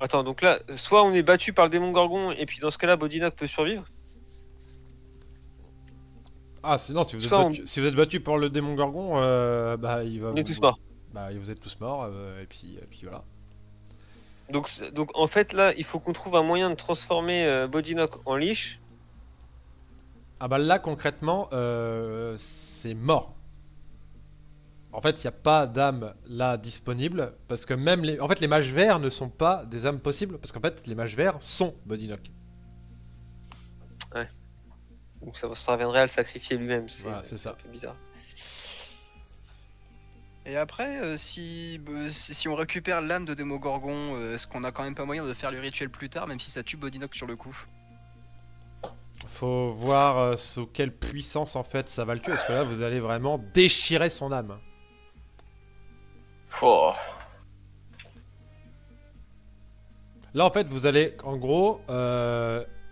Attends, donc là, soit on est battu par le démon Gorgon et puis dans ce cas-là, Bodinoc peut survivre. Ah, non, si vous Soit si vous êtes battu par le démon Gorgon, bah, il va on est tous morts. Bah, vous êtes tous morts, et puis voilà. Donc en fait là, il faut qu'on trouve un moyen de transformer Bodinoc en liche. Ah bah là, concrètement, c'est mort. En fait, il n'y a pas d'âme là disponible, parce que même en fait, les mages verts ne sont pas des âmes possibles, parce qu'en fait, les mages verts sont Bodinoc. Donc ça reviendrait à le sacrifier lui-même. Voilà, c'est ça. un peu bizarre. Et après, si on récupère l'âme de Démogorgon, est-ce qu'on a quand même pas moyen de faire le rituel plus tard, même si ça tue Bodinoc sur le coup? Faut voir sous quelle puissance en fait ça va le tuer, parce que là, vous allez vraiment déchirer son âme. Oh. Là, en fait, vous allez, en gros,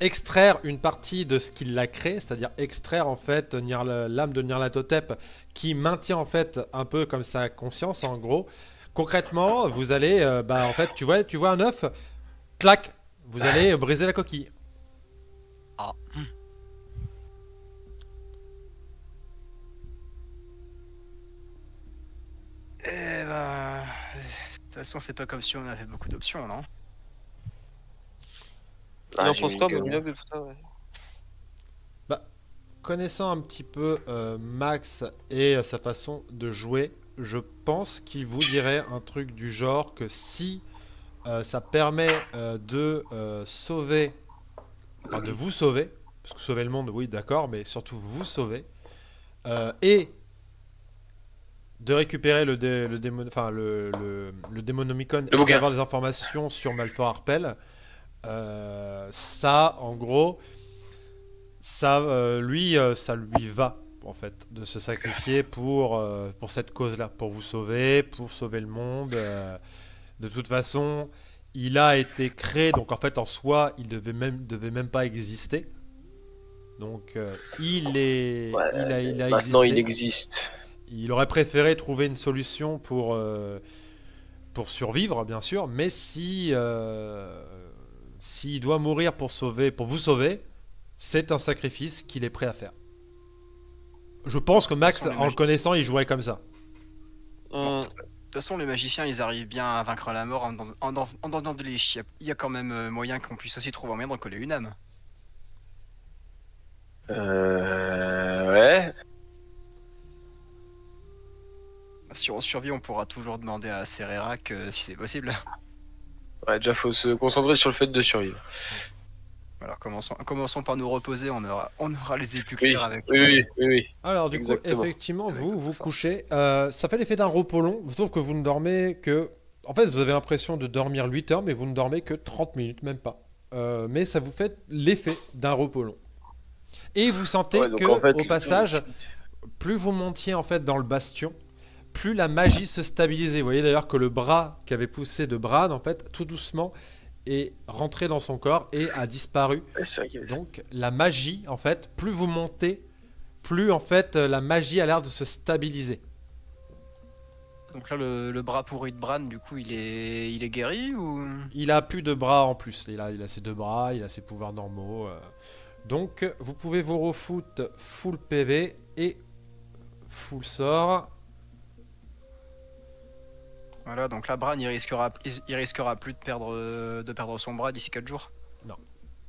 extraire une partie de ce qui l'a créé, c'est-à-dire extraire, en fait, l'âme de Nyarlathotep qui maintient, en fait, un peu comme sa conscience, en gros. Concrètement, vous allez, en fait, tu vois un œuf, clac, vous allez briser la coquille. Ah. Eh ben... De toute façon, c'est pas comme si on avait beaucoup d'options, non? Il en j'ai pense une quoi, gueule. Bodinoc, de tout ça ouais. Connaissant un petit peu Max et sa façon de jouer, je pense qu'il vous dirait un truc du genre que si ça permet de sauver, enfin de vous sauver, parce que sauver le monde, oui, d'accord, mais surtout vous sauver, et de récupérer le Démonomicon et bouquin. d'avoir des informations sur Malfor Harpel, ça, en gros, ça lui va en fait de se sacrifier pour cette cause-là, pour vous sauver, pour sauver le monde. De toute façon, il a été créé, donc en fait en soi, il devait même pas exister. Donc Ouais, il a maintenant, il existé. existe. Il aurait préféré trouver une solution pour survivre, bien sûr, mais si s'il doit mourir pour vous sauver, c'est un sacrifice qu'il est prêt à faire. Je pense que Max, façon, les en le connaissant, il jouerait comme ça. Hum, De toute façon, les magiciens, ils arrivent bien à vaincre la mort en donnant de liche. Il y a quand même moyen qu'on puisse aussi trouver un moyen de recoller une âme. Ouais. Si on survit, on pourra toujours demander à Sererac si c'est possible. Ouais, déjà, faut se concentrer sur le fait de survivre. Alors commençons par nous reposer, on aura les yeux plus Oui, clairs avec. oui. Alors du Exactement. coup, effectivement, Avec vous toute vous force. couchez. Ça fait l'effet d'un repos long, sauf que vous ne dormez que... En fait, vous avez l'impression de dormir 8 heures, mais vous ne dormez que 30 minutes, même pas. Mais ça vous fait l'effet d'un repos long. Et vous sentez Ouais, donc, que, en fait, au passage, plus vous montiez en fait dans le bastion, plus la magie se stabilisait. Vous voyez d'ailleurs que le bras qui avait poussé de Bran, en fait, tout doucement, est rentré dans son corps et a disparu. Ouais, c'est vrai qu'il y avait ça. Donc la magie, en fait, plus vous montez, plus en fait la magie a l'air de se stabiliser. Donc là, le bras pourri de Bran, du coup, il est guéri ou? Il a plus de bras en plus. Il a ses deux bras, il a ses pouvoirs normaux. Donc vous pouvez vous refoot full PV et full sort. Voilà, donc là, Bran, il risquera plus de perdre son bras d'ici 4 jours.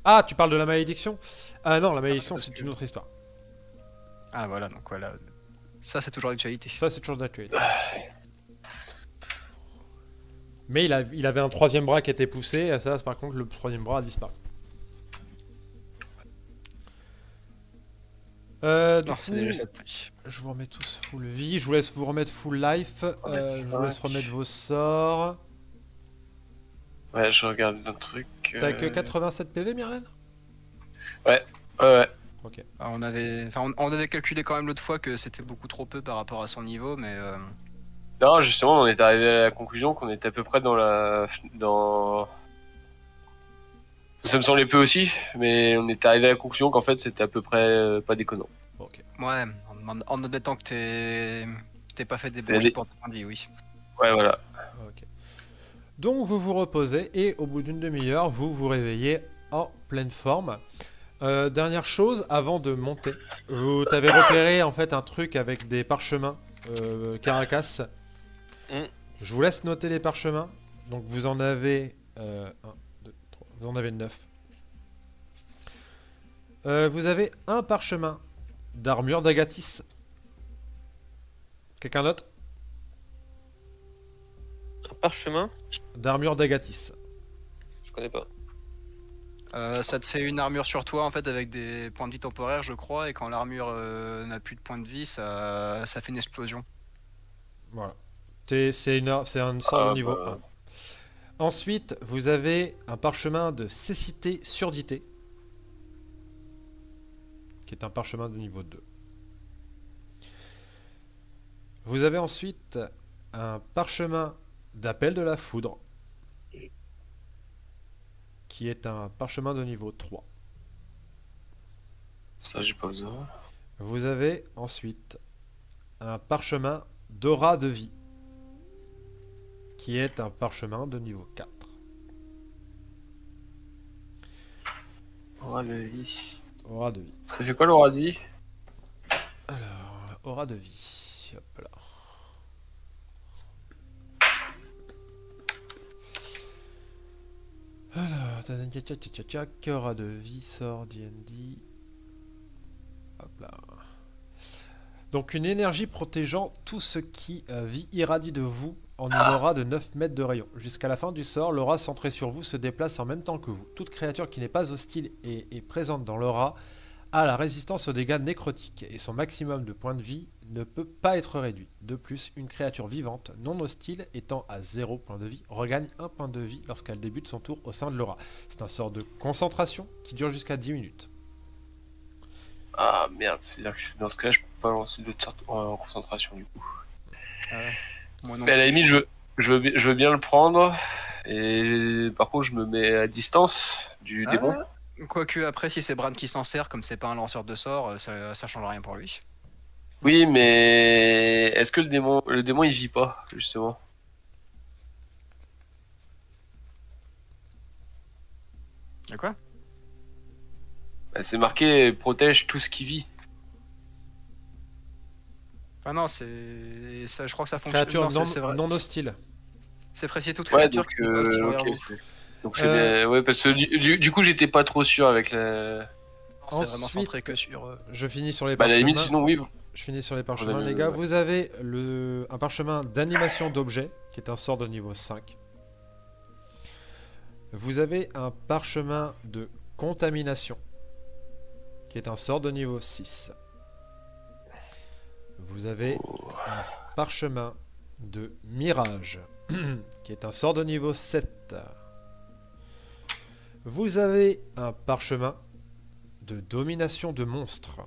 Ah, tu parles de la malédiction? Ah non, la malédiction c'est une autre histoire. Ah voilà, donc voilà. Ça, c'est toujours l'actualité. Ça c'est toujours d'actualité. Mais il avait un troisième bras qui était poussé, et ça par contre le troisième bras a disparu. Du Non, coup, c'est déjà ça de plus. je vous remets tous full vie, je vous laisse vous remettre full life, je vous laisse remettre vos sorts. Ouais, je regarde un truc. T'as que 87 PV, Myrlène? Ouais. Ok. Ah, on avait calculé quand même l'autre fois que c'était beaucoup trop peu par rapport à son niveau, mais Non, justement, on est arrivé à la conclusion qu'on était à peu près dans. Ça me semblait peu aussi, mais on est arrivé à la conclusion qu'en fait c'était à peu près pas déconnant. Ok. ouais, en admettant que t'es pas fait des C'est bons des- pour ta vie, oui. Ouais, voilà. Ok. Donc vous vous reposez et au bout d'une demi-heure, vous vous réveillez en pleine forme. Dernière chose, avant de monter, vous t'avez repéré en fait un truc avec des parchemins Caracas. Mm. Je vous laisse noter les parchemins. Donc vous en avez 1, 2, 3, vous en avez 9. Vous avez un parchemin d'armure d'Agatis. Quelqu'un d'autre? Un parchemin? D'armure d'Agatis. Je connais pas. Ça te fait une armure sur toi en fait avec des points de vie temporaires, je crois, et quand l'armure n'a plus de points de vie, ça fait une explosion. Voilà. C'est un sort de niveau 1. Ensuite, vous avez un parchemin de cécité surdité, qui est un parchemin de niveau 2. Vous avez ensuite un parchemin d'appel de la foudre, qui est un parchemin de niveau 3. Ça, j'ai pas besoin. Vous avez ensuite un parchemin d'aura de vie, qui est un parchemin de niveau 4. Aura de vie. Aura de vie. Ça fait quoi l'aura de vie? Alors, aura de vie. Hop là. Alors, aura de vie, sort D&D. Hop là. Donc une énergie protégeant tout ce qui vit irradie de vous en une aura de 9 mètres de rayon. Jusqu'à la fin du sort, l'aura centrée sur vous se déplace en même temps que vous. Toute créature qui n'est pas hostile et est présente dans l'aura a la résistance aux dégâts nécrotiques et son maximum de points de vie ne peut pas être réduit. De plus, une créature vivante non hostile étant à 0 point de vie regagne 1 point de vie lorsqu'elle débute son tour au sein de l'aura. C'est un sort de concentration qui dure jusqu'à 10 minutes. Ah merde, c'est-à-dire que dans ce cas-là, je peux pas lancer d'autres sortes en concentration du coup. Moi non Mais à la limite, je veux bien le prendre, Et par contre, je me mets à distance du démon. Quoique après, si c'est Bran qui s'en sert, comme c'est pas un lanceur de sorts, ça change rien pour lui. Oui, mais est-ce que le démon il vit pas, justement? De quoi? Bah, c'est marqué protège tout ce qui vit. Ah non, c'est ça, je crois que ça fonctionne. Créature Non, c'est vrai. non hostile. C'est précis toute Ouais, créature donc, qui n'est pas hostile envers ok, vous. donc c'est bien. Ouais, parce que du coup, j'étais pas trop sûr avec la. Non, c'est vraiment Ensuite, centré que sur. Je finis sur les Bah, à la parchemins. limite, sinon, oui. Je finis sur les parchemins, Ouais. les gars. Vous avez un parchemin d'animation d'objet, qui est un sort de niveau 5. Vous avez un parchemin de contamination, qui est un sort de niveau 6. Vous avez un parchemin de mirage, qui est un sort de niveau 7. Vous avez un parchemin de domination de monstres,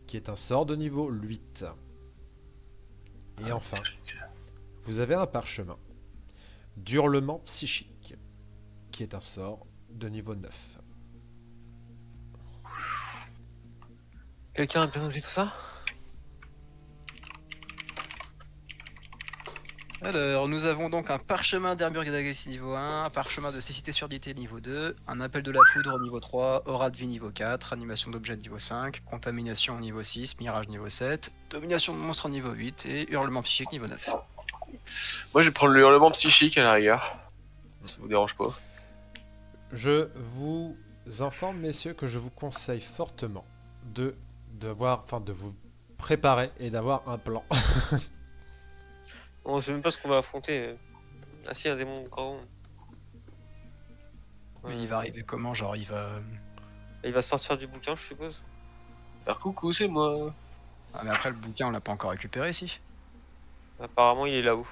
qui est un sort de niveau 8. Et enfin, vous avez un parchemin d'hurlement psychique, qui est un sort de niveau 9. Quelqu'un a bien noté tout ça? Alors, nous avons donc un parchemin d'armure d'Agaci niveau 1, un parchemin de cécité surdité niveau 2, un appel de la foudre niveau 3, aura de vie niveau 4, animation d'objet niveau 5, contamination niveau 6, mirage niveau 7, domination de monstre niveau 8 et hurlement psychique niveau 9. Moi, je vais prendre le hurlement psychique à la rigueur. Ça vous dérange pas? Je vous informe, messieurs, que je vous conseille fortement de vous préparer et d'avoir un plan. On sait même pas ce qu'on va affronter. Ah si, un démon grand. Il va arriver comment? Genre, il va sortir du bouquin, je suppose. Faire coucou, c'est moi. Ah, mais après, le bouquin, on l'a pas encore récupéré, si. Apparemment, il est là-haut.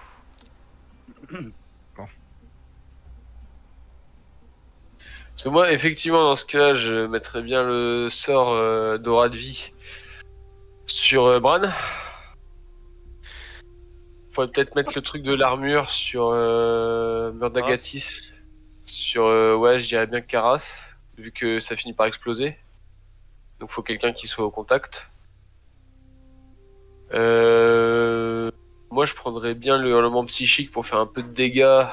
Parce que moi, effectivement, dans ce cas-là, je mettrais bien le sort d'aura de vie sur Bran. Faudrait peut-être mettre le truc de l'armure sur Murdagatis. Sur, ouais, je dirais bien Karas, vu que ça finit par exploser. Donc faut quelqu'un qui soit au contact. Moi, je prendrais bien le hurlement psychique pour faire un peu de dégâts.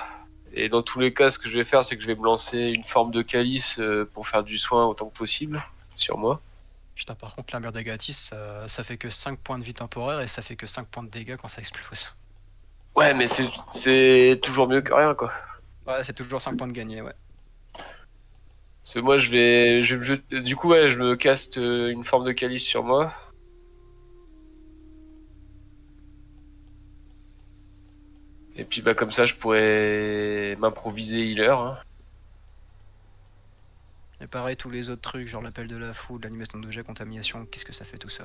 Et dans tous les cas, ce que je vais faire, c'est que je vais me lancer une forme de calice pour faire du soin autant que possible sur moi. Putain, par contre, l'armure d'Agatis, ça fait que 5 points de vie temporaire et ça fait que 5 points de dégâts quand ça explose. Ouais, mais c'est toujours mieux que rien, quoi. Ouais, c'est toujours 5 points de gagné, ouais. Parce que moi, du coup, ouais, je me caste une forme de calice sur moi. Et puis, bah, comme ça, je pourrais m'improviser healer. Hein. Et pareil, tous les autres trucs, genre l'appel de la foudre, l'animation d'objet, contamination, qu'est-ce que ça fait tout ça?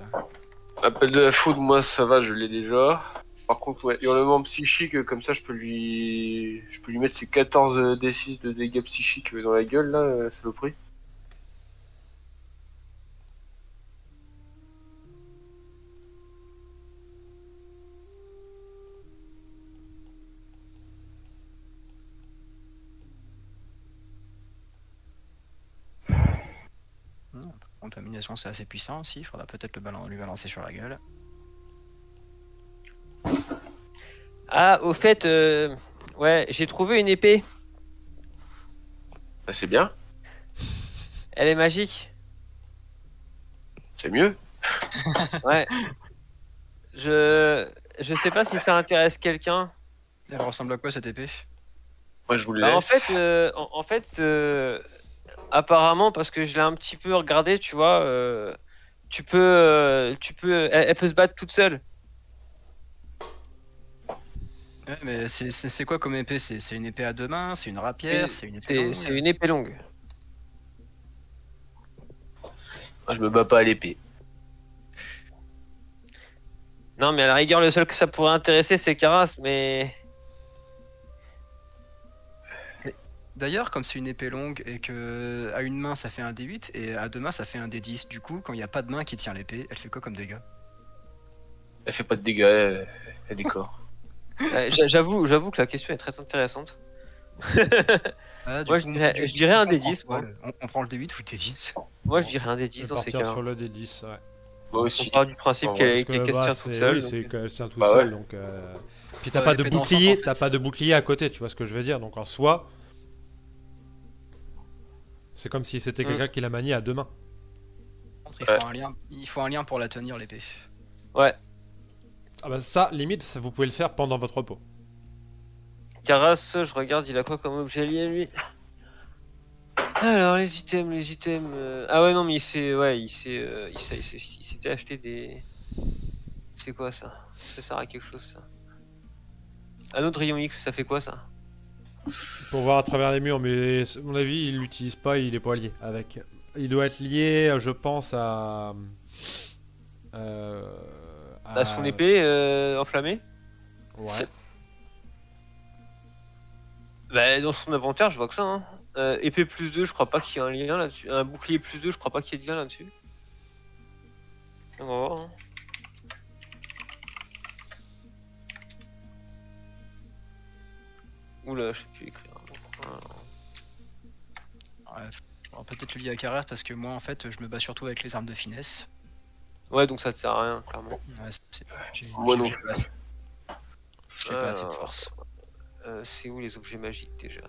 L'appel de la foudre, moi, ça va, je l'ai déjà. Par contre, ouais, hurlement psychique, comme ça, je peux lui mettre ses 14 D6 de dégâts psychiques dans la gueule, là, saloperie. Contamination, c'est assez puissant aussi, il faudra peut-être lui balancer sur la gueule. Ah, au fait, ouais, j'ai trouvé une épée. Bah, c'est bien, Elle est magique. c'est mieux. Ouais. Je sais pas si ça intéresse quelqu'un. Elle ressemble à quoi cette épée? Moi, je vous le Bah, laisse. en fait, apparemment, parce que je l'ai un petit peu regardé, tu vois, elle peut se battre toute seule. Ouais, mais c'est quoi comme épée? C'est une épée à deux mains? C'est une rapière? C'est une épée longue? C'est une épée longue. Moi, je me bats pas à l'épée. Non, mais à la rigueur, le seul que ça pourrait intéresser, c'est Karas, mais... D'ailleurs, comme c'est une épée longue et que à une main ça fait un D8 et à deux mains ça fait un D10, du coup, quand il n'y a pas de main qui tient l'épée, elle fait quoi comme dégâts? Elle fait pas de dégâts, elle décore. J'avoue que la question est très intéressante. Ah, du Moi, coup, je dirais un des on prend 10, quoi, moi. on prend le D8 ou le D10? Moi, je dirais un des Je 10 vais dans ces partir cas. sur le D10, ouais. Moi On aussi. part du principe En qu'elle vrai, Parce que qu'elle se bah, tient toute seule. oui, donc, c'est un toute Bah seule, ouais. donc... Puis t'as Ouais, pas de l'épée dansante, bouclier, en fait. t'as pas de bouclier à côté, tu vois ce que je veux dire. Donc en soi, c'est comme si c'était quelqu'un qui la maniait à deux mains. Il faut un lien pour la tenir, l'épée. Ouais. Ah bah ça, limite, vous pouvez le faire pendant votre repos. Caras, je regarde, il a quoi comme objet lié lui? Alors les items. Ah ouais non mais il s'était acheté des. C'est quoi ça? Ça sert à quelque chose ça. Un autre rayon X, ça fait quoi ça? Pour voir à travers les murs, mais à mon avis, il l'utilise pas, il est pas lié avec. Il doit être lié, je pense, à Son épée enflammée? Ouais. Bah dans son inventaire je vois que ça hein. Épée plus 2, je crois pas qu'il y ait un lien là-dessus. Un bouclier plus 2, je crois pas qu'il y ait de lien là-dessus. On va voir hein. Oula, je sais plus écrire. Ouais, on va peut-être le lier à carrière parce que moi en fait je me bats surtout avec les armes de finesse. Ouais, donc ça te sert à rien, clairement. Ouais, Moi non. J'ai pas assez de force. C'est où les objets magiques déjà?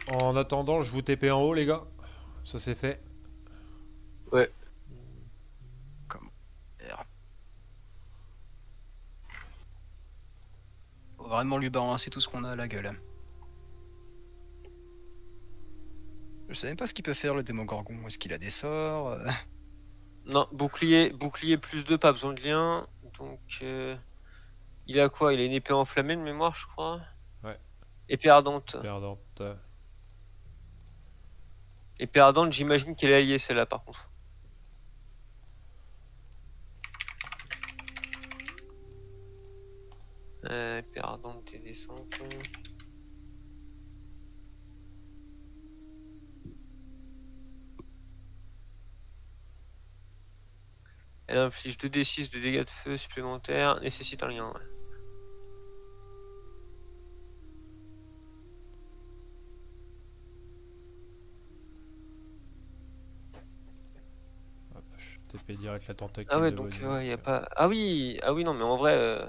En attendant, je vous TP en haut, les gars. Ça c'est fait. Ouais. Faut vraiment lui balancer tout ce qu'on a à la gueule. Je sais même pas ce qu'il peut faire le Démogorgon. Est-ce qu'il a des sorts? Non, bouclier plus 2, pas besoin de lien. Donc, il a quoi? Il a une épée enflammée de mémoire, je crois. Ouais. Épée ardente. Perdante. Épée ardente, j'imagine qu'elle est alliée celle-là par contre. Épée ardente, t'es descente. Elle inflige 2d6 de dégâts de feu supplémentaires, nécessite un lien. Ouais. Hop, je TP direct la tentacule. Ah ouais, de donc Bonnie, ouais, y a pas. Ah oui, non, mais en vrai,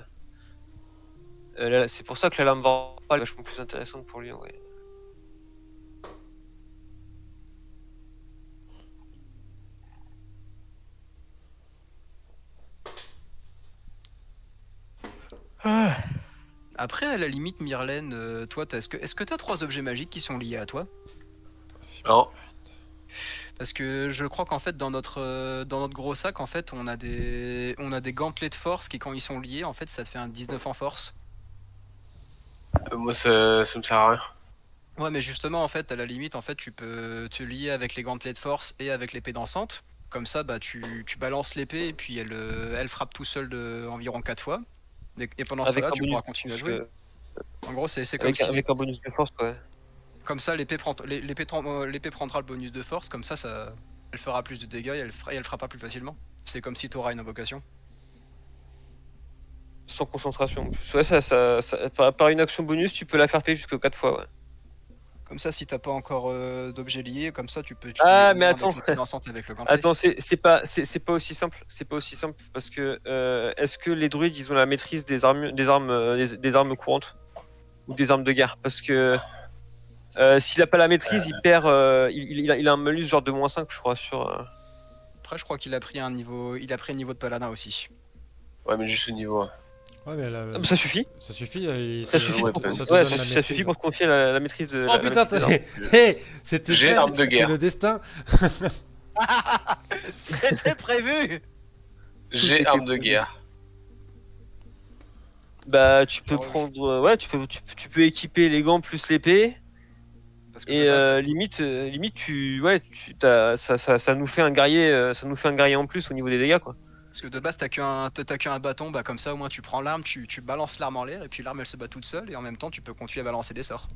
c'est pour ça que la lame va est vachement plus intéressante pour lui, ouais. Après, à la limite, Myrlène, toi, est-ce que t'as 3 objets magiques qui sont liés à toi? Non. Parce que je crois qu'en fait, dans notre gros sac, en fait, on a des gantelets de force qui, quand ils sont liés, en fait, ça te fait un 19 en force. Moi, ça me sert à rien. Ouais, mais justement, en fait, à la limite, en fait, tu peux te lier avec les gantelets de force et avec l'épée dansante. Comme ça, bah, tu balances l'épée et puis elle frappe tout seul environ 4 fois. Et pendant ce Avec temps-là, un tu bonus, pourras continuer à jouer. En gros, c'est comme avec, si... avec un bonus de force, quoi. Comme ça, l'épée prendra le bonus de force, comme ça, elle fera plus de dégâts et elle frappera plus facilement. C'est comme si tu auras une invocation. Sans concentration en plus. Ouais, par une action bonus, tu peux la faire jusqu'aux 4 fois, ouais. Comme ça, si t'as pas encore d'objet lié, comme ça, tu peux... Ah, mais attends. Avec le gantelet. Attends, c'est pas aussi simple. C'est pas aussi simple parce que est-ce que les druides ils ont la maîtrise des armes courantes ou des armes de guerre? Parce que s'il a pas la maîtrise, il perd. Il a un malus genre de -5, je crois sur. Après, je crois qu'il a pris un niveau. Il a pris un niveau de paladin aussi. Ouais, mais juste au niveau. Ouais, mais là, Ça suffit. ça suffit. Ça suffit. ouais, Pour, ça te ouais, donne la ça maîtrise. suffit pour te confier la maîtrise de. Oh la putain, maîtrise des armes. hey, c'était J'ai ça, arme de c'était guerre. le destin. C'était prévu. J'ai arme de guerre. Bah, tu peux Ouais, prendre. Ouais, tu peux équiper les gants plus l'épée. Parce que Et de base, ça nous fait un guerrier, en plus au niveau des dégâts quoi. parce que de base, t'as qu'un bâton, bah comme ça, au moins, tu prends l'arme, tu balances l'arme en l'air, et puis l'arme, elle se bat toute seule, et en même temps, tu peux continuer à balancer des sorts.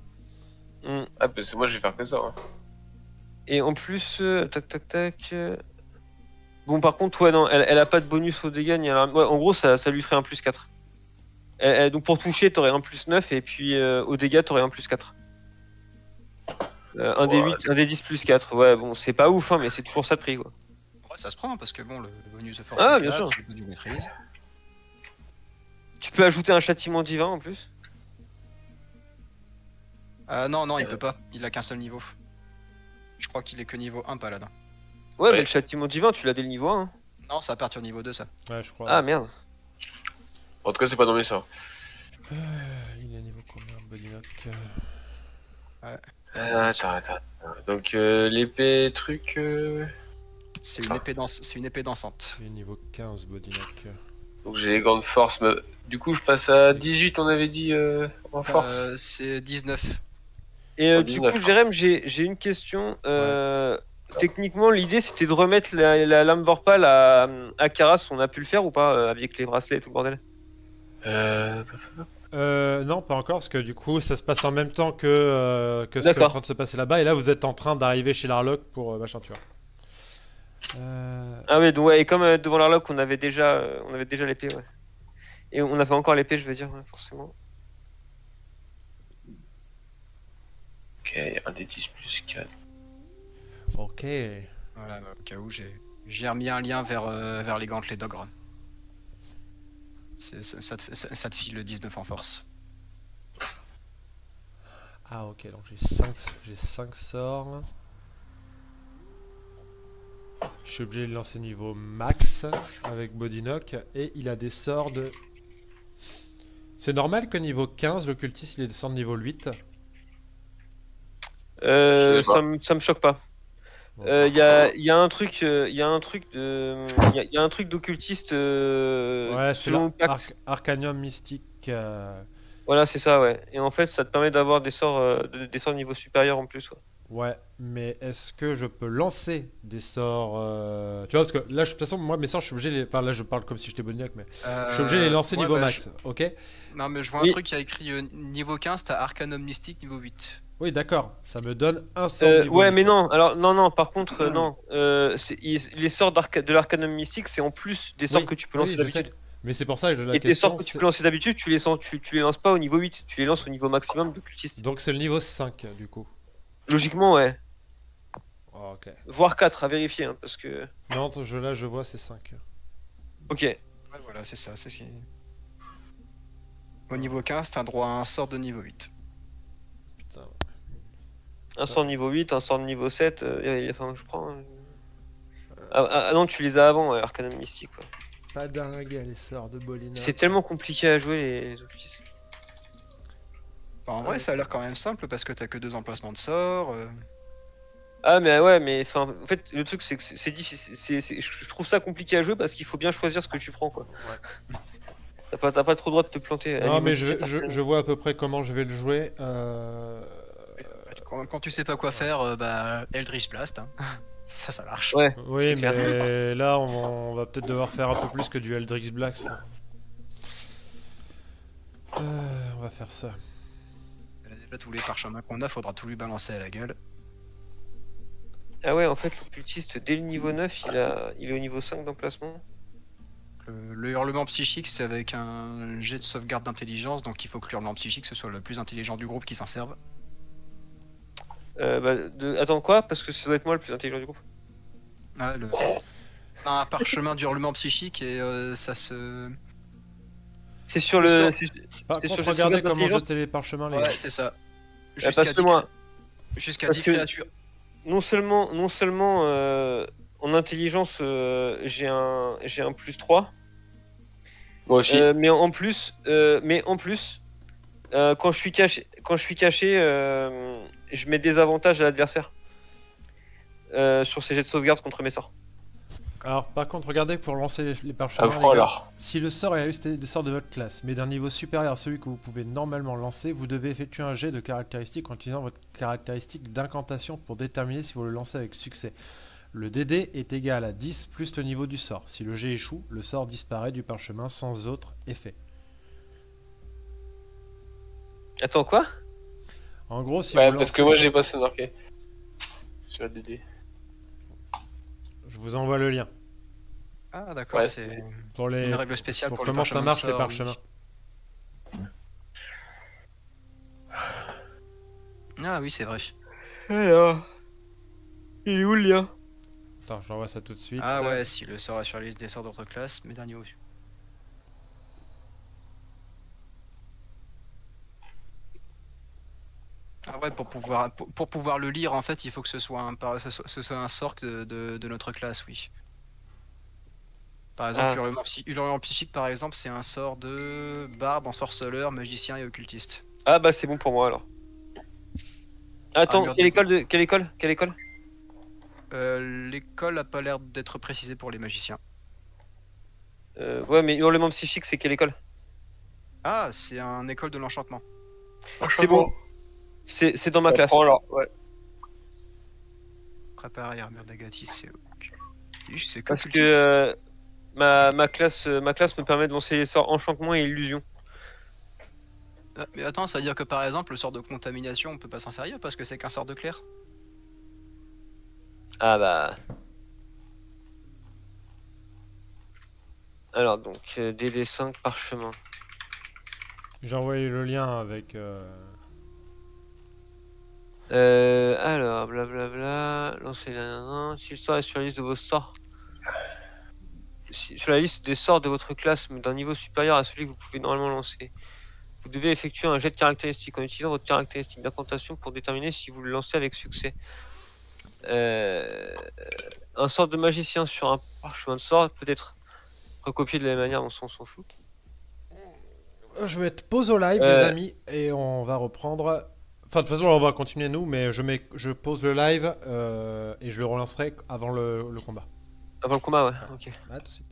Mm. Ah, parce que moi, je vais faire que ça. Hein. Et en plus, tac. Bon, par contre, ouais, non, elle a pas de bonus aux dégâts ni à l'arme. Ouais, en gros, ça lui ferait un +4. Donc pour toucher, t'aurais un plus 9 et puis au dégâts, t'aurais un plus 4. Un des 8, un des 10 plus 4. Ouais, bon, c'est pas ouf, hein, mais c'est toujours ça de prix, quoi. Ouais, ça se prend, parce que bon, le bonus de force Ah, plus bien sûr. le bonus de maîtrise. Tu peux ajouter un châtiment divin en plus. Non, il peut pas. Il a qu'un seul niveau. Je crois qu'il est que niveau 1, paladin. Ouais, Ouais. mais le châtiment divin, tu l'as dès le niveau 1. Hein. Non, c'est à partir du niveau 2, ça. Ouais, je crois. Ah merde. En tout cas, c'est pas dans mes sorts. Il est niveau combien, Bodylock? Attends. Donc, l'épée, truc. C'est une épée dansante. Il est niveau 15, Bodylock. Donc, j'ai les gants de force. Mais... Du coup, je passe à 18, on avait dit, en force. C'est 19. Et Oh, du 19, coup, Jérém, j'ai une question. Techniquement, l'idée c'était de remettre la lame Vorpal à Karas. On a pu le faire ou pas avec les bracelets et tout le bordel? Non, pas encore, parce que du coup, ça se passe en même temps que ce qui est en D'accord. train de se passer là-bas. Et là, vous êtes en train d'arriver chez l'Arlock pour machin, tu vois. Ah ouais, donc ouais, et comme devant l'Arlock, on avait déjà l'épée, ouais. Et on avait encore l'épée, je veux dire, ouais, forcément. Ok, un des 10 plus 4. Ok. Voilà, au cas où j'ai remis un lien vers les gantelets d'ogre. Ça te file le 19 en force. Ah, ok, donc j'ai 5 sorts. Je suis obligé de lancer niveau max avec Bodylock. Et il a des sorts de. C'est normal que niveau 15, l'occultiste il descend de niveau 8. sais pas. Ça me choque pas. Bon. Il y a un truc d'occultiste. Ouais, c'est selon la le pacte. Arcanium mystique. Voilà, c'est ça, ouais. Et en fait, ça te permet d'avoir des sorts de niveau supérieur en plus. Ouais. Ouais, mais est-ce que je peux lancer des sorts Tu vois, parce que là, de toute façon, moi, mes sorts, je suis obligé de les. Enfin, là, je parle comme si j'étais Bodylock, mais. Je suis obligé de les lancer niveau max, ok? Non, mais je vois un Oui. truc qui a écrit niveau 15, t'as Arcanum Mystique niveau 8. Oui, d'accord, ça me donne un sort niveau Ouais, 8. mais non. Alors, non. Par contre, non. Les sorts de l'Arcanum Mystique, c'est en plus des sorts Oui, que tu peux oui, lancer je sais. d'habitude. Mais c'est pour ça que la Et tes sorts question, que tu c'est. peux lancer d'habitude, tu les lances pas au niveau 8. Tu les lances au niveau maximum d'occultiste. Donc c'est le niveau 5, du coup. Logiquement, ouais. Oh, ok. Voire 4 à vérifier, hein, parce que. Non, là, je vois, c'est 5. Ok. Ouais, voilà, c'est ça. Au niveau 15, t'as droit à un sort de niveau 8. Putain. Un sort niveau 8, un sort de niveau 7. Enfin, je crois. Hein. Ah non, tu les as avant, Arcanum Mystique. Ouais. Pas dingue, les sorts de Bolina. C'est tellement compliqué à jouer, les occultistes. Enfin, en vrai, ça a l'air quand même simple parce que t'as que 2 emplacements de sorts. Ah, mais ouais, mais enfin, en fait, le truc, c'est que c'est difficile. Je trouve ça compliqué à jouer parce qu'il faut bien choisir ce que tu prends, quoi. Ouais. T'as pas trop le droit de te planter. à Non, niveau mais 17, je vois à peu près comment je vais le jouer. Quand tu sais pas quoi faire, bah Eldritch Blast. Hein. Ça marche. Ouais. Oui, c'est clair. mais là, on va peut-être devoir faire un peu plus que du Eldritch Blast. On va faire ça. Déjà, tous les parchemins qu'on a, faudra tout lui balancer à la gueule. Ah ouais, en fait, l'occultiste, dès le niveau 9, il est au niveau 5 d'emplacement. Le hurlement psychique, c'est avec un jet de sauvegarde d'intelligence, donc il faut que l'hurlement psychique ce soit le plus intelligent du groupe qui s'en serve. Attends, quoi? Parce que ça doit être moi le plus intelligent du groupe. Ah, un parchemin du hurlement psychique et ça se. C'est sur Le le. sort- Par c'est contre, sur regardez sauvegarde comment d'intelligence. jeter les parchemins, les gars. Ouais, c'est ça. Passe-le-moi. Jusqu'à Parce 10 que- créatures. Non seulement en intelligence, j'ai un plus 3. Moi aussi. Mais en plus, quand je suis caché, je mets des avantages à l'adversaire sur ses jets de sauvegarde contre mes sorts. Alors, par contre, regardez pour lancer les parchemins, les Afro gars. alors. Si le sort est ajusté des sorts de votre classe, mais d'un niveau supérieur à celui que vous pouvez normalement lancer, vous devez effectuer un jet de caractéristiques en utilisant votre caractéristique d'incantation pour déterminer si vous le lancez avec succès. Le DD est égal à 10 plus le niveau du sort. Si le jet échoue, le sort disparaît du parchemin sans autre effet. Attends, quoi? En gros, si Ouais, vous parce lancez... que moi j'ai pas ça marqué. Sur la DD. Je vous envoie le lien. Ah d'accord, Ouais, c'est Pour une règle spéciale pour les comment ça parchemins de marche les sorts, parchemins. oui. Ah oui, c'est vrai. Alors. Il est où le lien? Attends, j'envoie ça tout de suite. Ah ouais, si le sort est sur la liste des sorts d'autres classes, mes derniers au-dessus. Ah ouais, pour pouvoir le lire, en fait, il faut que ce soit un sort de notre classe, oui. Par exemple, hurlement psychique, par exemple, c'est un sort de barde, ensorceleur, magicien et occultiste. Ah bah c'est bon pour moi alors. Attends, merde. quelle école? L'école a pas l'air d'être précisée pour les magiciens. Ouais, mais hurlement psychique, c'est quelle école? Ah, c'est un école de l'enchantement. C'est bon. C'est dans ma classe. Alors, ouais. Préparer armure d'Agatis, c'est ok. C'est Parce que qu'occultiste. ma classe me permet de lancer les sorts enchantement et illusion. Ah, mais attends, ça veut dire que par exemple, le sort de contamination, on peut pas s'en servir parce que c'est qu'un sort de clair. Ah bah. Alors donc, DD5 parchemin. J'ai envoyé le lien avec. Alors, blablabla, lancez si le sort est sur la liste de vos sorts. Sur la liste des sorts de votre classe, mais d'un niveau supérieur à celui que vous pouvez normalement lancer. Vous devez effectuer un jet de caractéristiques en utilisant votre caractéristique d'incantation pour déterminer si vous le lancez avec succès. Un sort de magicien sur un parchemin de sort peut être recopié de la même manière, on s'en fout. Je vais mettre pause au live, les amis, et on va reprendre. Enfin, de toute façon, on va continuer nous, mais je pose le live et je le relancerai avant le combat. Avant le combat, ouais, ok. À tout de suite.